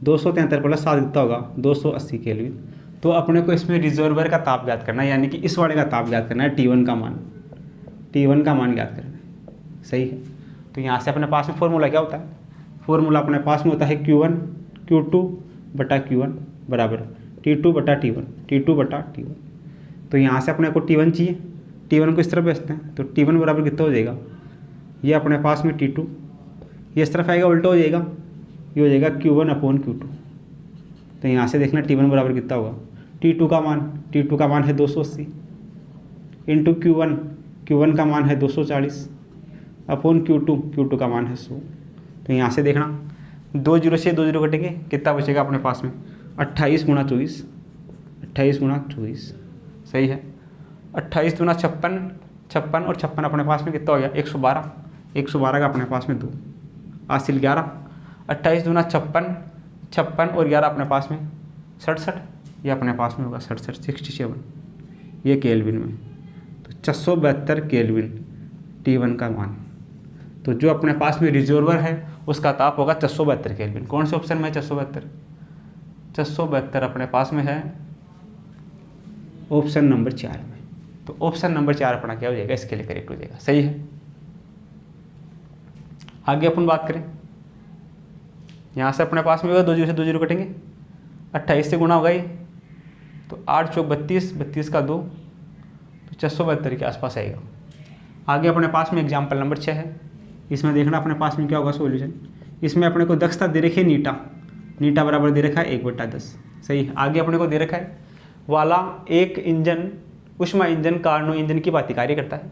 273 प्लस 7 कितना होगा 280 केल्विन। तो अपने को इसमें रिजर्वर का ताप ज्ञात करना है, यानी कि इस वाले का ताप ज्ञात करना है, T1 का मान, T1 का मान ज्ञात करना है, सही है। तो यहाँ से अपने पास में फॉर्मूला क्या होता है, फॉर्मूला अपने पास में होता है Q1 Q2 बटा Q1 बराबर T2 बटा T1, T2 बटा T1। तो यहाँ से अपने को T1 चाहिए, T1 को इस तरफ भेजते हैं, तो T1 बराबर कितना हो जाएगा, ये अपने पास में T2, ये इस तरफ आएगा उल्टा हो जाएगा, ये हो जाएगा Q1 अपॉन Q2। तो यहाँ से देखना T1 बराबर कितना होगा, T2 का मान है 280 इंटू Q1 का मान है 240 अपॉन Q2 का मान है 100। तो यहाँ से देखना 2 जीरो से 2 जीरो कटेंगे, कितना बचेगा अपने पास में 28 गुणा 24, 28 गुणा 24, सही है। 28 गुणा 56, 56 और 56 अपने पास में कितना हो गया 112, 112 का अपने पास में 2 हासिल 11। 28 गुणा 56, 56 और 11 अपने पास में 67, ये अपने पास में होगा 67 ये केल्विन में। तो 672 केल्विन T1 का मान। तो जो अपने पास में रिजर्वर है उसका ताप होगा 672 केल्विन। कौन से ऑप्शन में है 672 अपने पास में है ऑप्शन नंबर 4 में। तो ऑप्शन नंबर 4 अपना क्या हो जाएगा, इसके लिए करेक्ट हो जाएगा, सही है। आगे अपन बात करें, यहाँ से अपने पास में होगा 2 जीरो से 2 जीरो कटेंगे, 28 से गुणा होगा ये, तो 8 चौक 32, 32 का 2, तो 672 के आसपास आएगा। आगे अपने पास में एग्जाम्पल नंबर 6 है, इसमें देखना अपने पास में क्या होगा सॉल्यूशन। इसमें अपने को दक्षता दे रखी है नीटा बराबर दे रखा है 1/10, सही है। आगे अपने को दे रखा है वाला एक इंजन ऊष्मा इंजन कार्नो इंजन की भांति कार्य करता है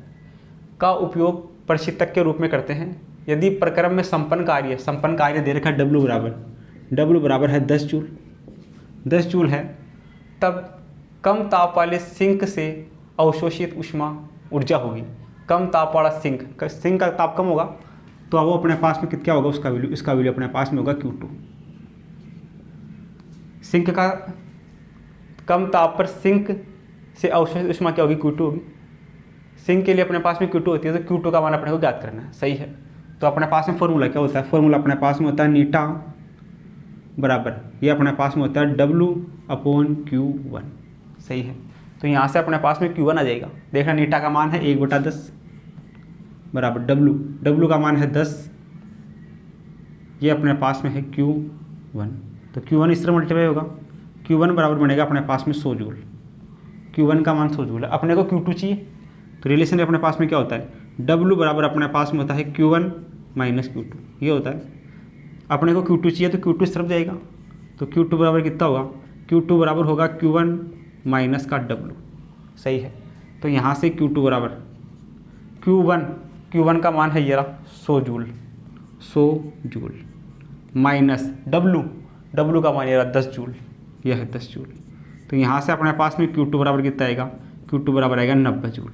का उपयोग प्रशीतक के रूप में करते हैं यदि प्रक्रम में संपन्न कार्य दे रखा है W बराबर है 10 जूल है, तब कम ताप वाले सिंक से अवशोषित ऊष्मा ऊर्जा होगी। कम ताप वाला सिंक का ताप कम होगा तो अब वो अपने पास में क्या होगा इसका वैल्यू अपने पास में होगा Q2। सिंक का कम ताप पर सिंक से अवशोषित ऊष्मा क्या होगी Q2 होगी। सिंक के लिए अपने पास में Q2 होती है, तो Q2 का मान अपने को ज्ञात करना है, सही है। तो अपने पास में फॉर्मूला क्या होता है, फॉर्मूला अपने पास में होता है नीटा बराबर ये अपने पास में होता है W/Q1, सही है। तो यहाँ से अपने पास में Q1 आ जाएगा। देखना नीटा का मान है 1/10 बराबर W का मान है 10, ये अपने पास में है Q1। तो Q1 इस तरह मल्टीप्लाई होगा, Q1 बराबर बनेगा अपने पास में 100 जूल। Q1 का मान 100 जूल है, अपने को Q2 चाहिए, तो रिलेशन अपने पास में क्या होता है W बराबर अपने पास में होता है Q1 माइनस Q2, ये होता है। अपने को Q2 चाहिए तो Q2 इस तरफ जाएगा, तो Q2 बराबर कितना होगा, Q2 बराबर होगा Q1 माइनस का W, सही है। तो यहाँ से Q2 बराबर Q1 का मान है ये रहा 100 जूल माइनस W का मान ये रहा 10 जूल, यह है 10 जूल। तो यहाँ से अपने पास में Q2 बराबर कितना आएगा, Q2 बराबर आएगा 90 जूल।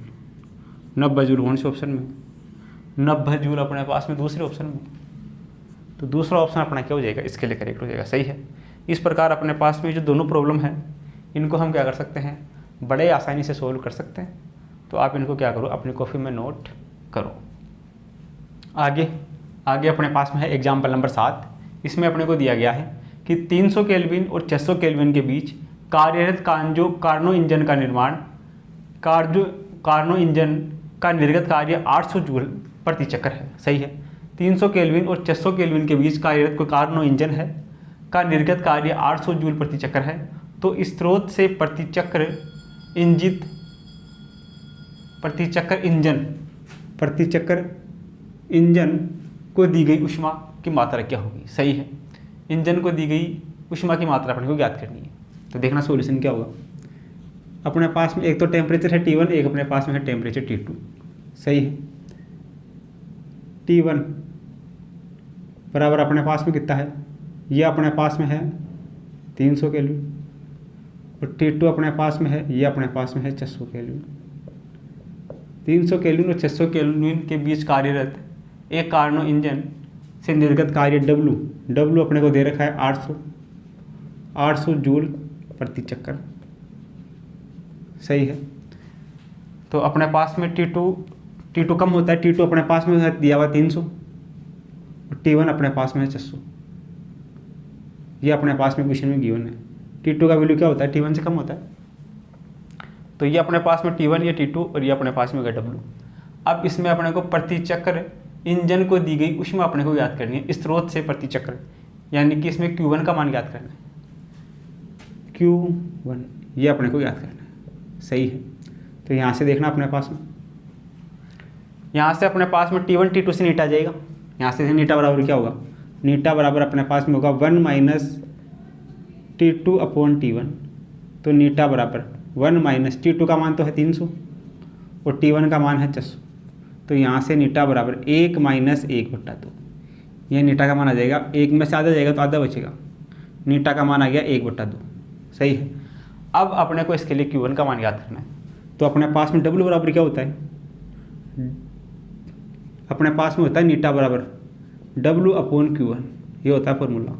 90 जूल कौन से ऑप्शन में, 90 जूल अपने पास में दूसरे ऑप्शन में। तो दूसरा ऑप्शन अपना क्या हो जाएगा, इसके लिए करेक्ट हो जाएगा, सही है। इस प्रकार अपने पास में जो दोनों प्रॉब्लम है इनको हम क्या कर सकते हैं, बड़े आसानी से सोल्व कर सकते हैं। तो आप इनको क्या करो, अपनी कॉपी में नोट करो। आगे अपने पास में है एग्जाम्पल नंबर 7। इसमें अपने को दिया गया है कि 300 केल्विन और 600 केल्विन के बीच कार्यरत कार्नो इंजन का निर्माण कार्नो इंजन का निर्गत कार्य 800 जूल प्रति चक्र है, सही है। 300 केल्विन और 600 केल्विन के बीच कार्यरत कोई कार्नो इंजन है का निर्गत कार्य 800 जूल प्रति चक्र है। तो स्रोत से प्रति चक्र इंजन को दी गई ऊष्मा की मात्रा क्या होगी, सही है। इंजन को दी गई ऊष्मा की मात्रा अपने को ज्ञात करनी है। तो देखना सॉल्यूशन क्या होगा। अपने पास में एक तो टेम्परेचर है T1, एक अपने पास में है टेम्परेचर T2, सही है। T1 बराबर अपने पास में कितना है, ये अपने पास में है 300 केल्विन और T2 अपने पास में है, ये अपने पास में है 600 केल्विन। 300 केल्विन और 600 केल्विन के बीच कार्यरत एक कार्नो इंजन से निर्गत कार्य W अपने को दे रखा है 800 जूल प्रति चक्कर। सही है। तो अपने पास में T2 कम होता है, T2 अपने पास में दिया हुआ 300 और T1 अपने पास में है 600। ये अपने पास में क्वेश्चन में गिवन है। T2 का वैल्यू क्या होता है, T1 से कम होता है। तो ये अपने पास में T1, ये T2 और ये अपने पास में होगा W। अब इसमें अपने को प्रति चक्र इंजन को दी गई ऊष्मा अपने को याद करनी है स्रोत से प्रति चक्र, यानी कि इसमें Q1 का मान याद करना है। Q1 ये अपने को याद करना है। सही है। तो यहाँ से देखना अपने पास में, यहाँ से अपने पास में T1 T2 से नीटा जाएगा। यहाँ से नीटा बराबर क्या होगा, नीटा बराबर अपने पास में होगा 1 माइनस T2 अपॉन T1। तो नीटा बराबर 1 माइनस T2 का मान तो है 300 और T1 का मान है 600। तो यहाँ से नीटा बराबर 1 माइनस 1/2। यह नीटा का मान आ जाएगा, 1 में से आधा जाएगा तो आधा बचेगा। नीटा का मान आ गया 1/2। सही है। अब अपने को इसके लिए Q1 का मान याद करना है। तो अपने पास में W बराबर क्या होता है, अपने पास में होता है नीटा बराबर W अपॉन Q1। ये होता है फॉर्मूला।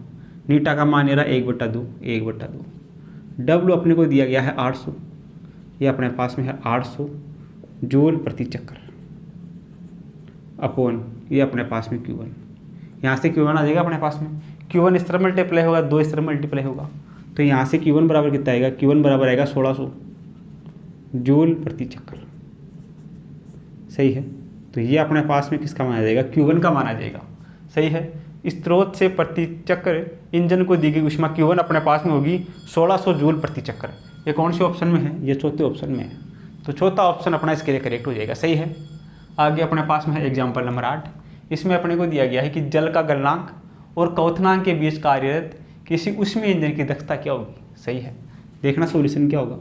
नीटा का मान ये रहा 1/2। W अपने को दिया गया है 800, ये अपने पास में है 800 जूल प्रति चक्कर अपॉन ये अपने पास में Q1। यहाँ से Q1 आ जाएगा अपने पास में। Q1 इस तरफ मल्टीप्लाई होगा, 2 इस तरफ मल्टीप्लाई होगा। तो यहाँ से Q1 बराबर कितना आएगा, Q1 बराबर आएगा 1600 जूल प्रति चक्कर। सही है। तो ये अपने पास में किसका मान आ जाएगा, Q1 का मान आ जाएगा। सही है। स्रोत से प्रति चक्र इंजन को दी गई ऊष्मा Q1 अपने पास में होगी 1600 जूल प्रति चक्कर। ये कौन से ऑप्शन में है, ये चौथे ऑप्शन में है। तो चौथा ऑप्शन अपना इसके लिए करेक्ट हो जाएगा। सही है। आगे अपने पास में है एग्जाम्पल नंबर 8। इसमें अपने को दिया गया है कि जल का गलनांक और क्वथनांक के बीच कार्यरत किसी ऊष्मीय इंजन की दक्षता क्या होगी। सही है। देखना सॉल्यूशन क्या होगा।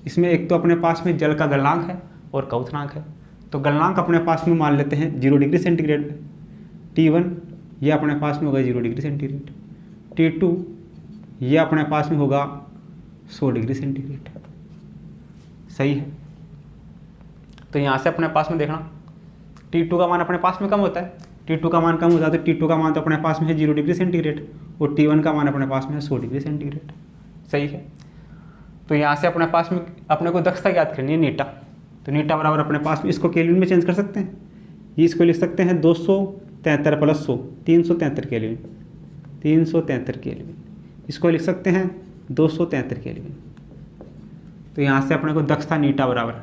इसमें एक तो अपने पास में जल का गलनांक है और क्वथनांक है। तो गलनांक अपने पास में मान लेते हैं 0 डिग्री सेंटीग्रेड। T1 ये अपने पास में होगा 0 डिग्री सेंटीग्रेड। T2 ये अपने पास में होगा 100 डिग्री सेंटीग्रेड। सही है। तो यहाँ से अपने पास में देखना T2 का मान अपने पास में कम होता है। T2 का मान कम होता है तो T2 का मान तो अपने पास में है 0 डिग्री सेंटीग्रेड और T1 का मान अपने पास में है 100 डिग्री सेंटीग्रेड। सही है। तो यहाँ से अपने पास में अपने को दक्षता याद करनी है नीटा। तो नीटा बराबर अपने पास में, इसको केल्विन में चेंज कर सकते हैं। ये इसको लिख सकते हैं 273 प्लस 100, 373 केल्विन। 373 केल्विन। इसको लिख सकते हैं 273 केल्विन। तो यहाँ से अपने को दक्षता नीटा बराबर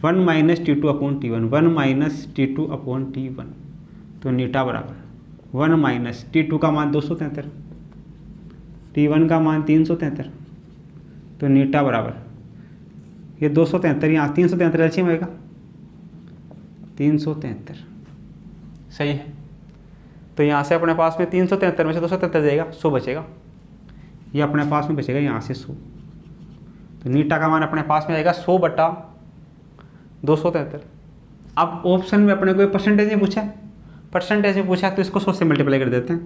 1 minus T2 upon T1, 1 minus T2 upon T1। तो नीटा बराबर 1 माइनस T2 का मान 273, T1 का मान 373। तो नीटा बराबर ये 273, यहाँ 373 एलसीएम आएगा 373। सही है। तो यहाँ से अपने पास में 373 में से 273 जाएगा, 100 बचेगा। ये अपने पास में बचेगा यहाँ से 100। तो नीटा का मान अपने पास में आएगा 100/273। अब ऑप्शन में अपने को परसेंटेज में पूछा है, परसेंटेज में पूछा है तो इसको 100 से मल्टीप्लाई कर देते हैं।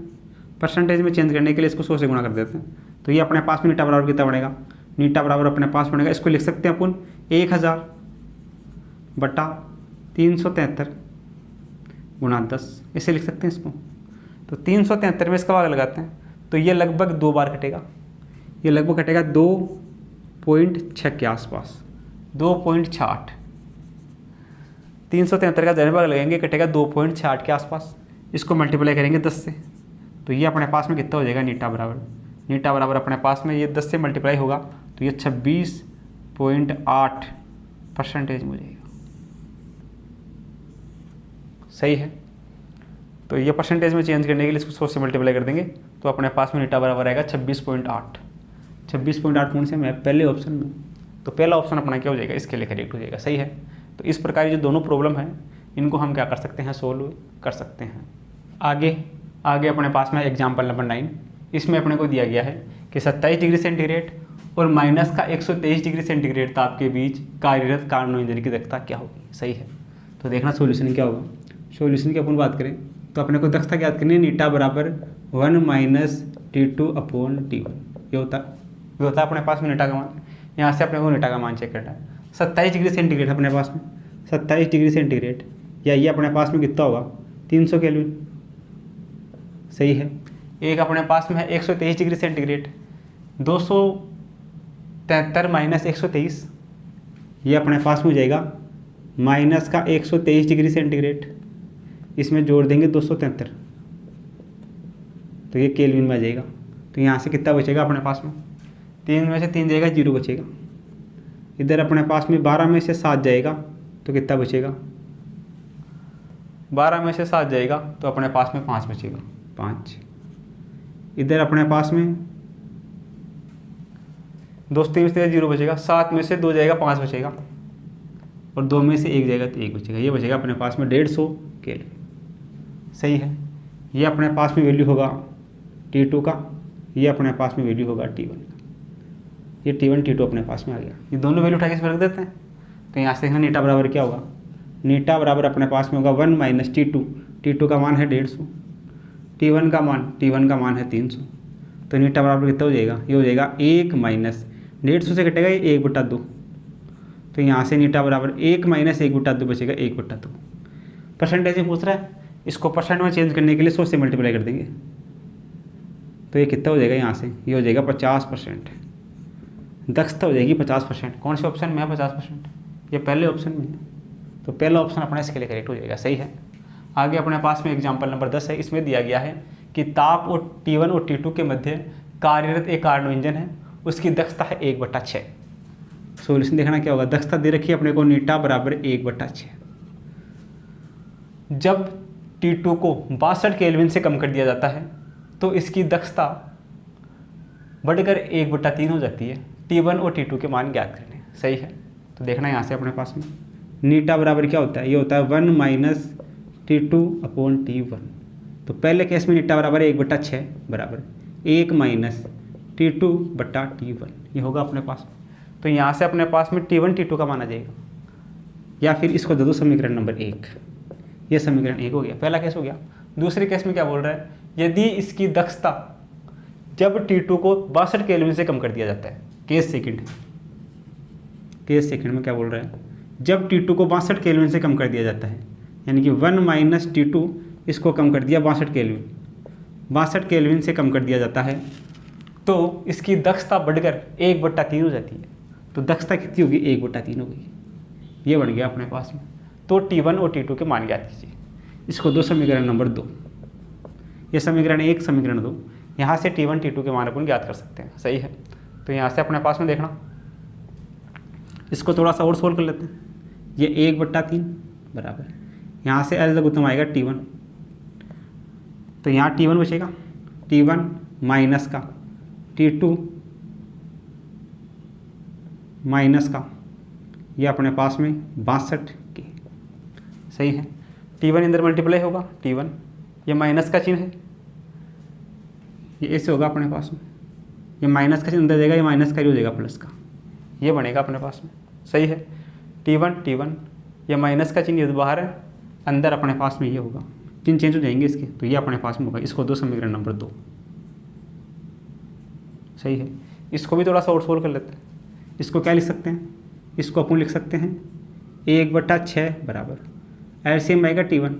परसेंटेज में चेंज करने के लिए इसको 100 से गुणा कर देते हैं। तो ये अपने पास में नीटा बराबर कितना बनेगा, नीटा बराबर अपने पास बनेगा, इसको लिख सकते हैं अपन 1000/373 गुणा 10, इसे लिख सकते हैं इसको। तो 373 में इसका भाग लगाते हैं तो ये लगभग 2 बार कटेगा। ये लगभग कटेगा 2.6 के आसपास, 2.68। 373 का जन भाग लगेंगे, कटेगा 2.68 के आसपास। इसको मल्टीप्लाई करेंगे 10 से तो ये अपने पास में कितना हो जाएगा, नीटा बराबर अपने पास में ये 10 से मल्टीप्लाई होगा तो ये 26.8% हो जाएगा। सही है। तो ये परसेंटेज में चेंज करने के लिए इसको 100 से मल्टीप्लाई कर देंगे तो अपने पास में नीटा बराबर आएगा 26.8। 26.8 कौन से में है, पहले ऑप्शन में। तो पहला ऑप्शन अपना क्या हो जाएगा, इसके लिए करेक्ट हो जाएगा। सही है। तो इस प्रकार जो दोनों प्रॉब्लम है इनको हम क्या कर सकते हैं, सोल्व कर सकते हैं। आगे अपने पास में एग्जाम्पल नंबर 9। इसमें अपने को दिया गया है कि 27 डिग्री सेंटीग्रेड और माइनस का 123 डिग्री सेंटीग्रेड ताप के बीच कार्यरत कार्नो इंजन की दक्षता क्या होगी। सही है। तो देखना सॉल्यूशन क्या होगा। सॉल्यूशन की अपन बात करें तो अपने को दक्षता याद करनी है, नीटा बराबर 1 माइनस T2 अपॉन T1। ये होता है ये होता है अपने पास में नीटा का मान। यहाँ से अपने को नीटा का मान चेक करना है। 27 डिग्री सेंटीग्रेड अपने पास में, 27 डिग्री सेंटीग्रेड, या ये अपने पास में कितना होगा 300 केल्विन। सही है। एक अपने पास में है 123 डिग्री सेंटीग्रेड, 273 माइनस 123, ये अपने पास में हो जाएगा माइनस का 123 डिग्री सेंटीग्रेड, इसमें जोड़ देंगे 273, तो ये केल्विन में आ जाएगा। तो यहाँ से कितना बचेगा अपने पास में, 3 में से 3 जाएगा 0 बचेगा। इधर अपने पास में 12 में से 7 जाएगा तो कितना बचेगा, 12 में से 7 जाएगा तो अपने पास में 5 बचेगा, 5। इधर अपने पास में 2 से 3 में से 0 बचेगा, 7 में से 2 जाएगा 5 बचेगा, और 2 में से 1 जाएगा तो 1 बचेगा। ये बचेगा अपने पास में 150 केल्विन। सही है। ये अपने पास में वैल्यू होगा T2 का, ये अपने पास में वैल्यू होगा T1 का। ये T1 T2 अपने पास में आ गया। ये दोनों वैल्यू उठा के इसमें रख देते हैं। तो यहाँ से नीटा बराबर क्या होगा, नीटा बराबर अपने पास में होगा 1 माइनस T2, T2 का मान है 150, T1 का मान है 300। तो नीटा बराबर कितना हो जाएगा, ये हो जाएगा 1 माइनस 150 से कटेगा ये 1/2, तो यहाँ से नीटा बराबर 1 माइनस 1/2 बचेगा 1/2। परसेंटेज में पूछ रहा है, इसको परसेंट में चेंज करने के लिए 100 से मल्टीप्लाई कर देंगे, तो ये कितना हो जाएगा, यहाँ से ये हो जाएगा 50%। दक्षता हो जाएगी 50%। कौन से ऑप्शन में है 50%, ये पहले ऑप्शन में है, तो पहला ऑप्शन अपना इसके लिए करेक्ट हो जाएगा। सही है। आगे अपने पास में एग्जाम्पल नंबर 10 है। इसमें दिया गया है कि ताप और T1 और T2 के मध्य कार्यरत एक कार्नो इंजन है, उसकी दक्षता है 1/6। सोल्यूशन देखना क्या होगा, दक्षता दे रखी है अपने को नीटा बराबर 1/6। जब T2 को 62 केल्विन से कम कर दिया जाता है तो इसकी दक्षता बढ़कर 1/3 हो जाती है। T1 और T2 के मान ज्ञात करने। सही है। तो देखना यहाँ से अपने पास में नीटा बराबर क्या होता है, ये होता है 1 माइनस T2 अपॉन T1। तो पहले केस में नीटा बराबर 1/6 बराबर 1 माइनस T2/T1, ये होगा अपने पास में। तो यहाँ से अपने पास में T1 T2 का मान आ जाएगा, या फिर इसको दे दो समीकरण नंबर 1। ये समीकरण 1 हो गया, पहला केस हो गया। दूसरे केस में क्या बोल रहा है, यदि इसकी दक्षता जब T2 को 62 केल्विन से कम कर दिया जाता है, केस सेकंड में क्या बोल रहा है, जब T2 को 62 केल्विन से कम कर दिया जाता है, यानी कि 1 माइनस T2 इसको कम कर दिया 62 केल्विन से कम कर दिया जाता है, तो इसकी दक्षता बढ़कर 1/3 हो जाती है। तो दक्षता कितनी होगी, 1/3 हो गई। ये बन गया अपने पास में। तो T1 और T2 के मान ज्ञात कीजिए। इसको दो समीकरण नंबर 2, ये समीकरण 1 समीकरण 2, यहाँ से T1 T2 के मान अपन ज्ञात कर सकते हैं। सही है। तो यहाँ से अपने पास में देखना, इसको थोड़ा सा और सोल्व कर लेते हैं। ये 1/3 बराबर, यहाँ से लघुत्तम आएगा T1, तो यहाँ T1 बचेगा, T1 माइनस का T2 माइनस का, ये अपने पास में 62 के। सही है। T1 अंदर मल्टीप्लाई होगा, T1 ये माइनस का चिन्ह है, ये ऐसे होगा अपने पास में, ये माइनस का चिन्ह अंदर जाएगा, ये माइनस का ही हो जाएगा प्लस का, ये बनेगा अपने पास में। सही है। T1 ये माइनस का चिन्ह बाहर है, अंदर अपने पास में ये होगा, चिन्ह चेंज हो जाएंगे इसके, तो ये अपने पास में होगा। इसको दो समीकरण नंबर 2। सही है। इसको भी थोड़ा सा और सोल्व कर लेते हैं। इसको क्या लिख सकते हैं, इसको अपन लिख सकते हैं 1/6 बराबर एलसीएम आएगा T1,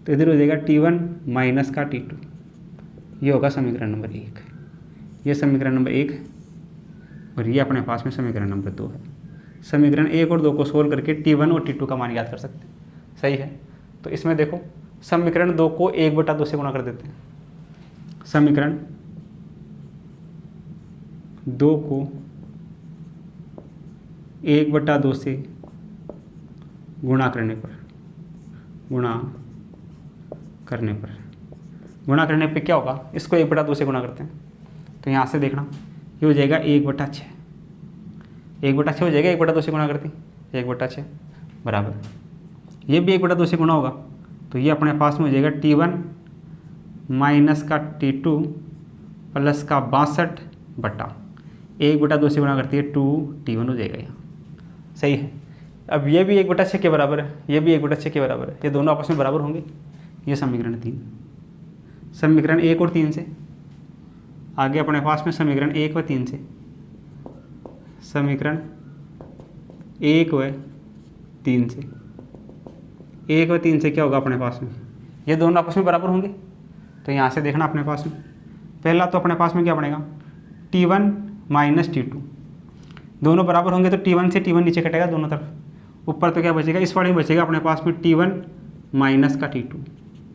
तो इधर हो जाएगा T1 माइनस का T2, ये होगा समीकरण नंबर 1। ये समीकरण नंबर 1 है, और ये अपने पास में समीकरण नंबर 2 है। समीकरण 1 और 2 को सोल्व करके T1 और T2 का मान याद कर सकते हैं। सही है। तो इसमें देखो, समीकरण 2 को 1/2 से गुणा कर देते हैं। समीकरण 2 को 1/2 से गुणा करने पे क्या होगा, इसको 1/2 से गुणा करते हैं, तो यहाँ से देखना ये हो जाएगा 1/6 हो जाएगा, 1/2 से गुणा करते हैं 1/6 बराबर, ये भी 1/2 से गुणा होगा, तो ये अपने पास में हो जाएगा T1 माइनस का T2 प्लस का 62/1/2 से गुणा करती है 2T1 हो जाएगा यहाँ। सही है। अब ये भी 1/6 के बराबर है, ये भी 1/6 के बराबर है, ये दोनों आपस में बराबर होंगे। ये समीकरण 3, समीकरण 1 और 3 से आगे अपने पास में समीकरण 1 व 3 से समीकरण 1 व 3 से, 1 व 3 से क्या होगा अपने पास में, ये दोनों आपस में बराबर होंगे। तो यहाँ से देखना अपने पास में, पहला तो अपने पास में क्या बनेगा, T1 माइनस T2, दोनों बराबर होंगे तो T1 से T1 नीचे कटेगा दोनों तरफ, ऊपर तो क्या बचेगा, इस वाले में बचेगा अपने पास में T1 माइनस का T2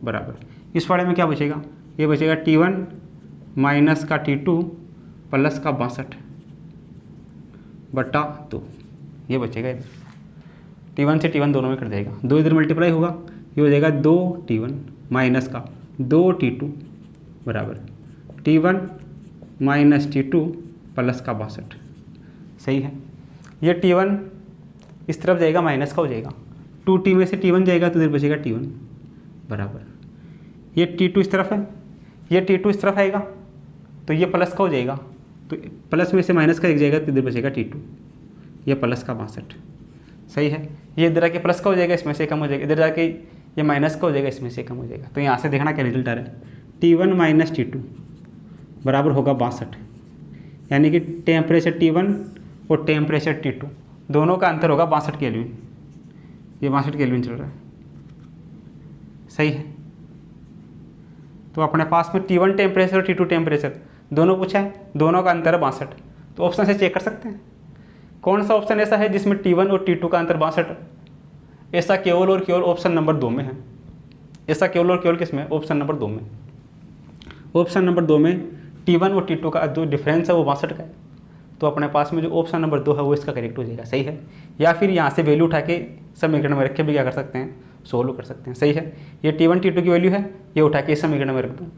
बराबर, इस वाले में क्या बचेगा, ये बचेगा T1 माइनस का T2 प्लस का 62/2, ये बचेगा इधर, T1 से T1 दोनों में कट जाएगा, 2 इधर मल्टीप्लाई होगा, ये हो जाएगा 2T1 माइनस का 2T2 बराबर T1 माइनस T2 प्लस का 62। सही है, ये T1 इस तरफ जाएगा, माइनस का हो जाएगा, 2T में से T1 जाएगा तो इधर बचेगा T1 बराबर, ये T2 इस तरफ है, ये T2 इस तरफ आएगा तो ये प्लस का हो जाएगा, तो प्लस में से माइनस का एक जाएगा तो इधर बचेगा T2, ये प्लस का 62। सही है, ये इधर आके प्लस का हो जाएगा, इसमें से कम हो जाएगा, इधर जाके ये माइनस का हो जाएगा, इसमें से कम हो जाएगा। तो यहाँ से देखना क्या रिजल्ट आ रहा है, T1 माइनस T2 बराबर होगा 62, यानी कि टेम्परेचर T1 और टेम्परेचर T2 दोनों का अंतर होगा 62 केल्विन, ये 62 केल्विन चल रहा है। सही है, तो अपने पास में T1 टेम्परेचर और T2 टेम्परेचर दोनों पूछा है, दोनों का अंतर है 62, तो ऑप्शन से चेक कर सकते हैं कौन सा ऑप्शन ऐसा है जिसमें T1 और T2 का अंतर 62 है। ऐसा केवल और केवल ऑप्शन नंबर 2 में है, ऐसा केवल और केवल किस में, ऑप्शन नंबर 2 में। ऑप्शन नंबर 2 में T1 और T2 का जो डिफरेंस है वो 62 का है, तो अपने पास में जो ऑप्शन नंबर 2 है वो इसका करेक्ट हो जाएगा। सही है, या फिर यहाँ से वैल्यू उठा के समीकरण में रख के भी क्या कर सकते हैं, सोल्व कर सकते हैं। सही है, ये T1 T2 की वैल्यू है, ये उठा के इस समीकरण में रख दूँ,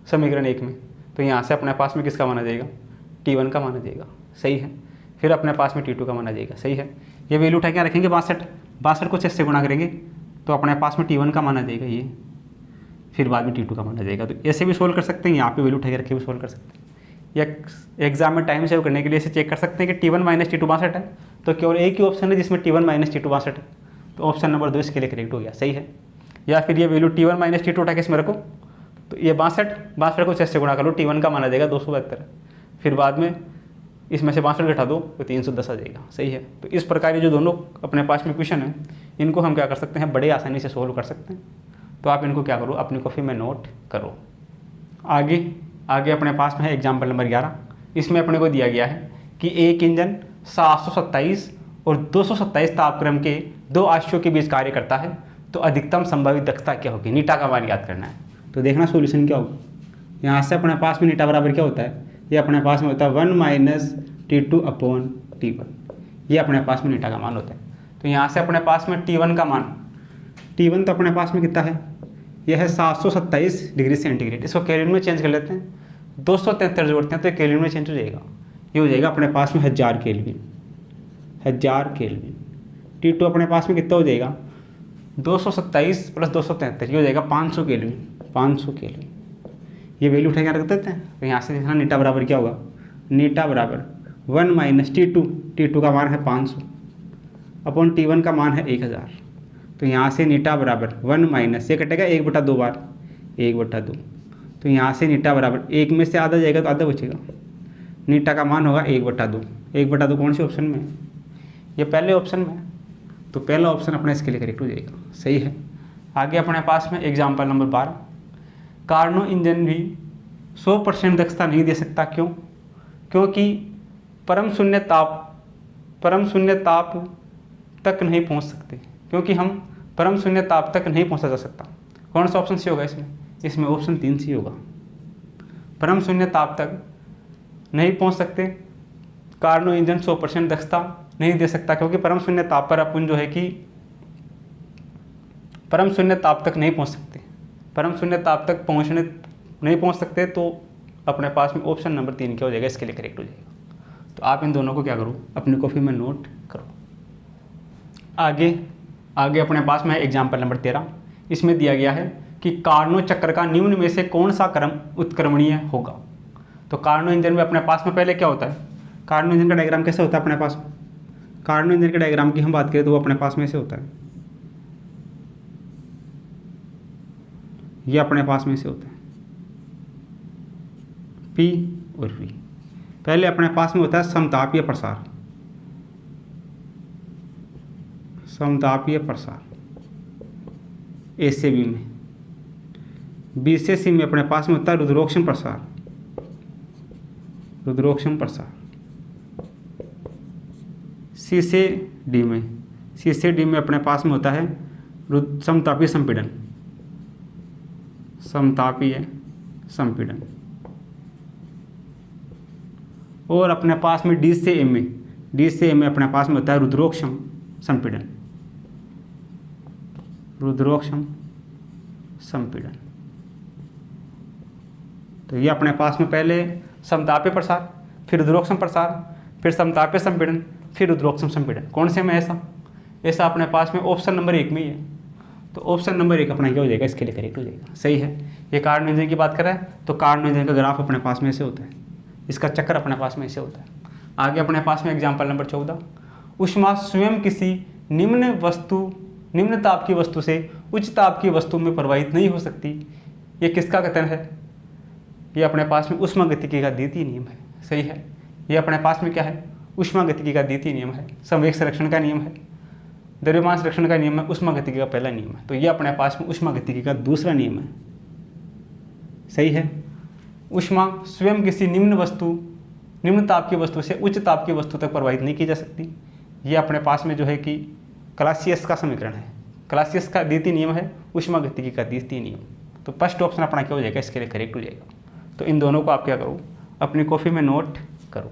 समीकरण 1 में, तो यहाँ से अपने पास में किसका माना जाएगा, T1 का माना जाएगा। सही है, फिर अपने पास में T2 का माना जाएगा। सही है, ये वैल्यू उठा के रखेंगे 62 को 6 से गुणा करेंगे तो अपने पास में T1 का माना जाएगा ये, फिर बाद में T2 का माना जाएगा। तो ऐसे भी सोल्व कर सकते हैं, यहाँ पे वैल्यू उठा के रख के भी सोल्व कर सकते हैं, या एग्जाम में टाइम सेव करने के लिए इसे चेक कर सकते हैं कि T1 माइनस T2 62 है, तो केवल एक ही ऑप्शन है जिसमें T1 माइनस T2 62 है, तो ऑप्शन नंबर 2 इसके लिए करेक्ट हो गया। सही है, या फिर ये वैल्यू T1 माइनस T2 उठा के इसमें रखो, तो ये 62 को 6 से गुणा कर लो, T1 का माना जाएगा 272, फिर बाद में इसमें से 62 घटा दो तो 310 आ जाएगा। सही है, तो इस प्रकार ये जो दोनों अपने पास में क्वेश्चन है इनको हम क्या कर सकते हैं, बड़े आसानी से सोल्व कर सकते हैं। तो आप इनको क्या करो, अपनी कॉपी में नोट करो। आगे अपने पास में है एग्जाम्पल नंबर 11, इसमें अपने को दिया गया है कि एक इंजन 727 और 227 तापक्रम के 2 आश्चर्यों के बीच कार्य करता है, तो अधिकतम संभावित दक्षता क्या होगी, नीटा का मान याद करना है। तो देखना सॉल्यूशन क्या होगा, यहाँ से अपने पास में नीटा बराबर क्या होता है, ये अपने पास में होता है 1 माइनस T2/T1, ये अपने पास में नीटा का मान होता है। तो यहाँ से अपने पास में T1 का मान, T1 तो अपने पास में कितना है, यह है 727 डिग्री सेंटीग्रेड, इसको केल्विन में चेंज कर लेते हैं, 273 जोड़ते हैं तो केल्विन में चेंज हो जाएगा, ये हो जाएगा अपने पास में 1000 केल्विन। T2 अपने पास में कितना हो जाएगा, 227 प्लस 273, ये हो जाएगा 500 केल्विन। ये वैल्यू उठा के रख देते हैं, तो यहाँ से देखना नीटा बराबर क्या होगा, नीटा बराबर 1 माइनस T2 का मान है 500 अपॉन T1 का मान है 1000, तो यहाँ से नीटा बराबर 1 माइनस, ये कटेगा 1/2 बार, 1/2, तो यहाँ से नीटा बराबर 1 में से आधा जाएगा तो आधा बचेगा, नीटा का मान होगा 1/2। 1/2 कौन से ऑप्शन में, ये पहले ऑप्शन में, तो पहला ऑप्शन अपना इसके लिए करेक्ट हो जाएगा। सही है, आगे अपने पास में एग्जाम्पल नंबर 12, कार्नो इंजन भी 100% दक्षता नहीं दे सकता, क्योंकि परम शून्य ताप तक नहीं पहुंच सकते, क्योंकि हम परम शून्य ताप तक नहीं पहुंचा जा सकता। कौन सा ऑप्शन सी होगा इसमें ऑप्शन 3 सी होगा, परम शून्य ताप तक नहीं पहुंच सकते, कार्नो इंजन 100% दक्षता नहीं दे सकता, क्योंकि परम शून्य ताप पर अपन जो है कि परम शून्य ताप तक नहीं पहुंच सकते, परम शून्य ताप तक नहीं पहुंच सकते, तो अपने पास में ऑप्शन नंबर 3 क्या हो जाएगा, इसके लिए करेक्ट हो जाएगा। तो आप इन दोनों को क्या करो, अपनी कॉपी में नोट करो। आगे अपने पास में एग्जाम्पल नंबर 13, इसमें दिया गया है कि कार्नो चक्र का निम्न में से कौन सा क्रम उत्क्रमणीय होगा। तो कार्नो इंजन में अपने पास में पहले क्या होता है, कार्नो इंजन का डायग्राम कैसे होता है अपने पास, कार्नो इंजन के डायग्राम की हम बात करें तो वो अपने पास में से होता है, ये अपने पास में से होता है P और V। पहले अपने पास में होता है समतापीय प्रसार, समतापीय प्रसार ए से बी में, बी से सी में अपने पास में होता है रुद्रोक्षण प्रसार, रुद्रोक्षण प्रसार। सी से डी में, सी से डी में अपने पास में होता है समतापीय संपीड़न, समतापीय संपीड़न। और अपने पास में डी से ए में, डी से ए में अपने पास में होता है रुद्रोक्षम संपीड़न, रुद्रोक्षम संपीड़न। तो ये अपने पास में पहले समतापीय प्रसार, फिर रुद्रोक्षम प्रसार, फिर समतापीय संपीड़न, फिर रुद्रोक्षम संपीड़न। कौन से में ऐसा? ऐसा अपने पास में ऑप्शन नंबर 1 में ही है। तो ऑप्शन नंबर 1 अपना क्या हो जाएगा? इसके लिए करेक्ट हो जाएगा। सही है। ये कार्नोट इंजन की बात कर रहा है तो कार्नोट इंजन का ग्राफ अपने पास में ऐसे होता है, इसका चक्कर अपने पास में ऐसे होता है। आगे अपने पास में एग्जाम्पल नंबर 14, ऊष्मा स्वयं किसी निम्न ताप की वस्तु से उच्च ताप की वस्तु में प्रवाहित नहीं हो सकती। ये किसका कथन है? ये अपने पास में ऊष्मागतिकी का द्वितीय नियम है। सही है। ये अपने पास में क्या है? ऊष्मागतिकी का द्वितीय नियम है, संवेग संरक्षण का नियम है, द्रव्यमान संरक्षण का नियम है, ऊष्मागतिकी का पहला नियम है। तो ये अपने पास में ऊष्मागतिकी का दूसरा नियम है। सही है। ऊष्मा स्वयं किसी निम्न ताप की वस्तु से उच्च ताप की वस्तु तक प्रवाहित नहीं की जा सकती। ये अपने पास में जो है कि क्लासियस का समीकरण है, क्लासियस का द्वितीय नियम है, ऊष्मागतिकी का द्वितीय नियम। तो फर्स्ट ऑप्शन अपना क्या हो जाएगा? इसके लिए करेक्ट हो जाएगा। तो इन दोनों को आप क्या करो? अपनी कॉपी में नोट करो।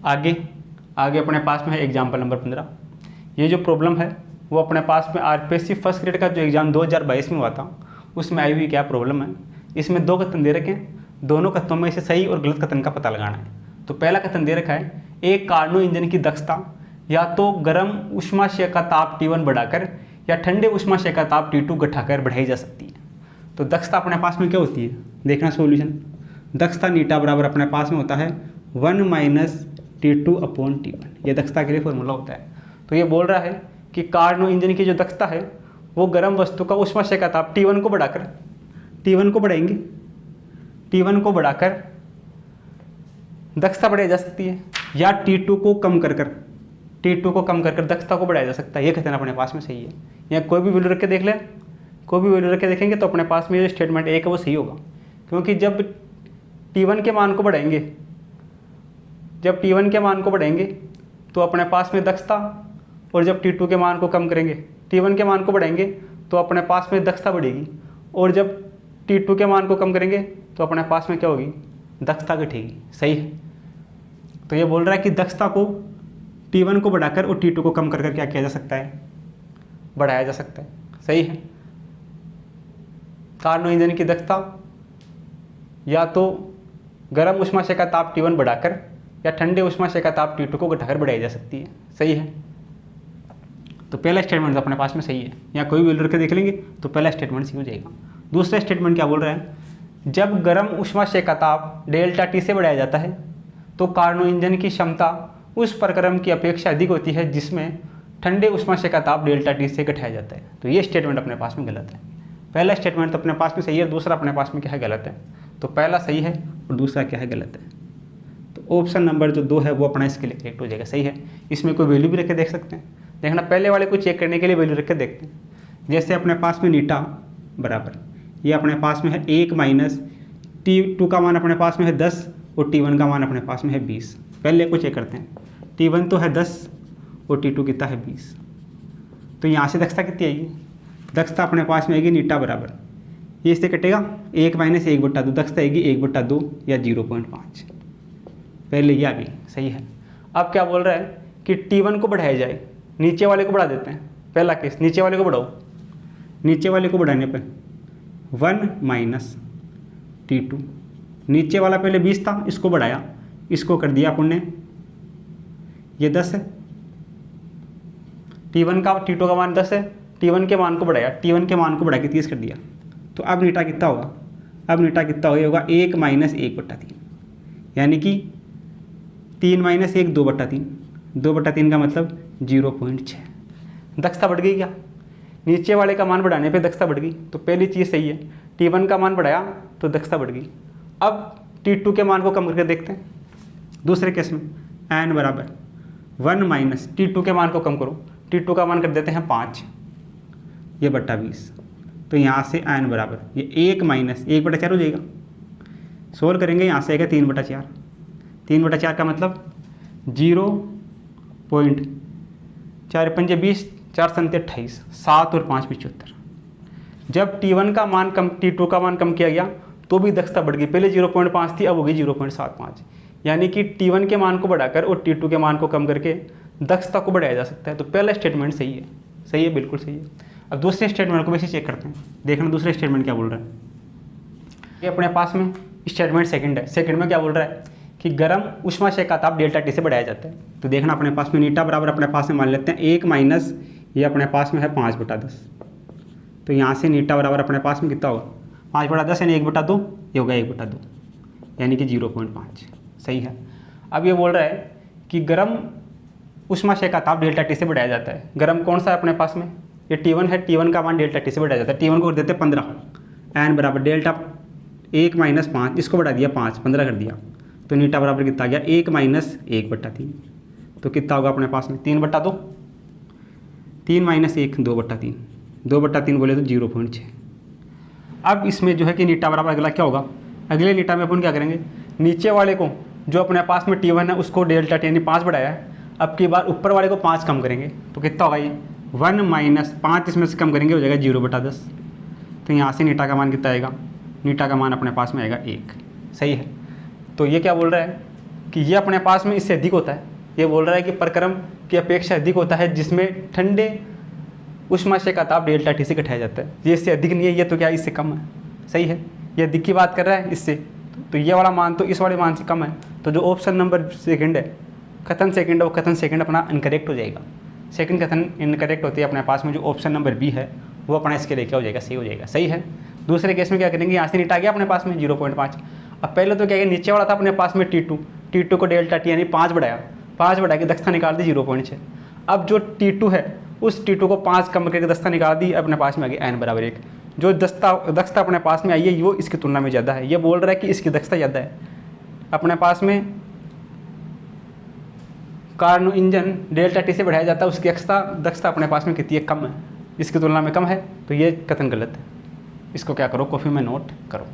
आगे अपने पास में है एग्जाम्पल नंबर 15। ये जो प्रॉब्लम है वो अपने पास में आरपीएससी फर्स्ट ग्रेड का जो एग्जाम 2022 में हुआ था उसमें आई हुई क्या प्रॉब्लम है। इसमें 2 कथन दे रखे हैं, दोनों कथनों में से सही और गलत कथन का पता लगाना है। तो पहला कथन दे रखा है, एक कार्नो इंजन की दक्षता या तो गर्म ऊष्माशय का ताप T1 बढ़ाकर या ठंडे ऊष्माशय का ताप T2 घटाकर बढ़ाई जा सकती है। तो दक्षता अपने पास में क्या होती है? देखना सॉल्यूशन। दक्षता नीटा बराबर अपने पास में होता है 1 - T2/T1। ये दक्षता के लिए फॉर्मूला होता है। तो ये बोल रहा है कि कार्नो इंजन की जो दक्षता है वो गर्म वस्तु का ऊष्माशय का ताप T1 को बढ़ाकर, T1 को बढ़ाएंगे, T1 को बढ़ाकर दक्षता बढ़ाई जा सकती है, या T2 को कम कर दक्षता को बढ़ाया जा सकता है। ये कथन अपने पास में सही है। या कोई भी वैल्यू रख के देख ले, कोई भी वैल्यू रख के देखेंगे तो अपने पास में ये स्टेटमेंट एक है वो सही होगा। क्योंकि जब T1 के मान को बढ़ाएंगे, तो अपने पास में दक्षता, और जब T2 के मान को कम करेंगे, T1 के मान को बढ़ाएंगे तो अपने पास में दक्षता बढ़ेगी, और जब T2 के मान को कम करेंगे तो अपने पास में क्या होगी? दक्षता घटेगी। सही है। तो ये बोल रहा है कि दक्षता को T1 को बढ़ाकर और T2 को कम कर क्या किया जा सकता है? बढ़ाया जा सकता है। सही है। कार्नो इंजन की दक्षता या तो गर्म ऊष्माशय का ताप T1 बढ़ाकर या ठंडे ऊष्माशय का ताप T2 को घटाकर बढ़ाई जा सकती है। सही है। तो पहला स्टेटमेंट तो अपने पास में सही है। या कोई भी वैल्यू रख के देख लेंगे तो पहला स्टेटमेंट सही हो जाएगा। दूसरा स्टेटमेंट क्या बोल रहा है? जब गर्म ऊष्माशय का ताप ΔT से बढ़ाया जाता है तो कार्नो इंजन की क्षमता उस प्रक्रम की अपेक्षा अधिक होती है जिसमें ठंडे ऊष्माशय का ताप ΔT से घटाया जाता है। तो ये स्टेटमेंट अपने पास में गलत है। पहला स्टेटमेंट तो अपने पास में सही है, दूसरा अपने पास में क्या है? गलत है। तो पहला सही है और दूसरा क्या है? गलत है। तो ऑप्शन नंबर जो 2 है वो अपना इसके लिए करेक्ट हो जाएगा। सही है। इसमें कोई वैल्यू भी रख के देख सकते हैं। देखना, पहले वाले को चेक करने के लिए वैल्यू रख के देखते हैं। जैसे अपने पास में नीटा बराबर, ये अपने पास में है 1 - T2 का मान अपने पास में है 10 और T1 का मान अपने पास में है 20। पहले को चेक करते हैं। T1 तो है 10 और T2 कितना है 20। तो यहाँ से दक्षता कितनी आएगी? दक्षता अपने पास में आएगी नीटा बराबर, ये इससे कटेगा 1 - 1/2, दक्षता आएगी 1/2 या 0.5। पहले ये आ गई। सही है। अब क्या बोल रहा है कि T1 को बढ़ाया जाए, नीचे वाले को बढ़ा देते हैं। पहला केस, नीचे वाले को बढ़ाओ। नीचे वाले को बढ़ाने पर 1 - T2, नीचे वाला पहले 20 था, इसको बढ़ाया, इसको कर दिया अपन ने, ये 10 है। T1 का मान 10 है, T1 के मान को बढ़ाया, T1 के मान को बढ़ा के 30 कर दिया। तो अब नीटा कितना होगा? अब नीटा कितना होगा? 1 - 1/3, यानी कि 3 - 1 2/3, 2/3 का मतलब 0.6। दक्षता बढ़ गई क्या? नीचे वाले का मान बढ़ाने पे दक्षता बढ़ गई। तो पहली चीज़ सही है, T1 का मान बढ़ाया तो दक्षता बढ़ गई। अब T2 के मान को कम करके देखते हैं। दूसरे केस में n बराबर 1 - T2 के मान को कम करो, T2 का मान कर देते हैं 5, ये बट्टा 20। तो यहाँ से n बराबर ये 1 माइनस 1/4 हो जाएगा। सोल्व करेंगे, यहाँ से आएगा 3/4। 3/4 का मतलब 0.4 पंजे 20, 4 संते 28, 7 और 5 75। जब T1 का मान कम, T2 का मान कम किया गया तो भी दक्षता बढ़ गई। पहले 0.5 थी, अब हो गई 0.75। यानी कि T1 के मान को बढ़ाकर और T2 के मान को कम करके दक्षता को बढ़ाया जा सकता है। तो पहला स्टेटमेंट सही है, सही है, बिल्कुल सही है। अब दूसरे स्टेटमेंट को वैसे चेक करते हैं, देखना दूसरे स्टेटमेंट क्या बोल रहा है। ये अपने पास में स्टेटमेंट सेकंड है। सेकंड में क्या बोल रहा है कि गर्म उष्माशय का ताप डेल्टा टी से बढ़ाया जाता है। तो देखना अपने पास में नीटा बराबर अपने पास में मान लेते हैं 1 माइनस ये अपने पास में है 5/10। तो यहाँ से नीटा बराबर अपने पास में कितना होगा 5/10 यानी 1/2, ये होगा 1/2 यानी कि 0.5। सही है। अब ये बोल रहा है कि गर्म उष्माशय का ताप डेल्टा टी से बढ़ाया जाता है। गर्म कौन सा है अपने पास में, ये T1 है। T1 का मान डेल्टा टी से बढ़ाया जाता है। T1 को कर देते हैं 15, n बराबर डेल्टा 1 माइनस 5, इसको बढ़ा दिया 5, 15 कर दिया। तो नीटा बराबर कितना आ गया 1 माइनस 1/3। तो कितना होगा अपने पास में 3/2, 3 माइनस 1 2/3, 2/3 बोले तो 0.6। अब इसमें जो है कि नीटा बराबर अगला क्या होगा, अगले नीटा में अपन क्या करेंगे, नीचे वाले को जो अपने पास में T1 है उसको डेल्टा टी यानी 5 बढ़ाया है। अब की बार ऊपर वाले को 5 कम करेंगे तो कितना होगा ये 1 माइनस 5, इसमें से कम करेंगे हो जाएगा 0/10। तो यहाँ से नीटा का मान कितना आएगा, नीटा का मान अपने पास में आएगा 1। सही है। तो ये क्या बोल रहा है कि ये अपने पास में इससे अधिक होता है। ये बोल रहा है कि प्रक्रम की अपेक्षा अधिक होता है जिसमें ठंडे उष्माशय का ताप डेल्टा टी से घटाया जाता है। ये इससे अधिक नहीं है, ये तो क्या इससे कम है। सही है। ये अधिक की बात कर रहा है इससे, तो ये वाला मान तो इस वाले मान से कम है। तो जो ऑप्शन नंबर सेकंड है, कथन सेकंड है, वो कथन सेकंड अपना इनकरेक्ट हो जाएगा। सेकंड कथन इनकरेक्ट होती है अपने पास में, जो ऑप्शन नंबर बी है वो अपना इसके लिए क्या हो जाएगा, सही हो जाएगा। सही है। दूसरे केस में क्या करेंगे, यहाँ से नीटा आ गया अपने पास में 0.5। अब पहले तो क्या है, नीचे वाला था अपने पास में T2 को डेल्टा टी यानी 5 बढ़ाया, 5 बढ़ा के दक्षता निकाल दी 0.6। अब जो T2 है उस T2 को 5 कम करके दक्षता निकाल दी, अपने पास में आ गई n बराबर 1। जो दक्षता अपने पास में आई है वो इसकी तुलना में ज़्यादा है। ये बोल रहा है कि इसकी दक्षता ज़्यादा है। अपने पास में कार्नो इंजन डेल्टा टी से बढ़ाया जाता है, उसकी दक्षता अपने पास में कितनी है, कम है, इसकी तुलना में कम है। तो ये कथन गलत है। इसको क्या करो, कॉपी में नोट करो।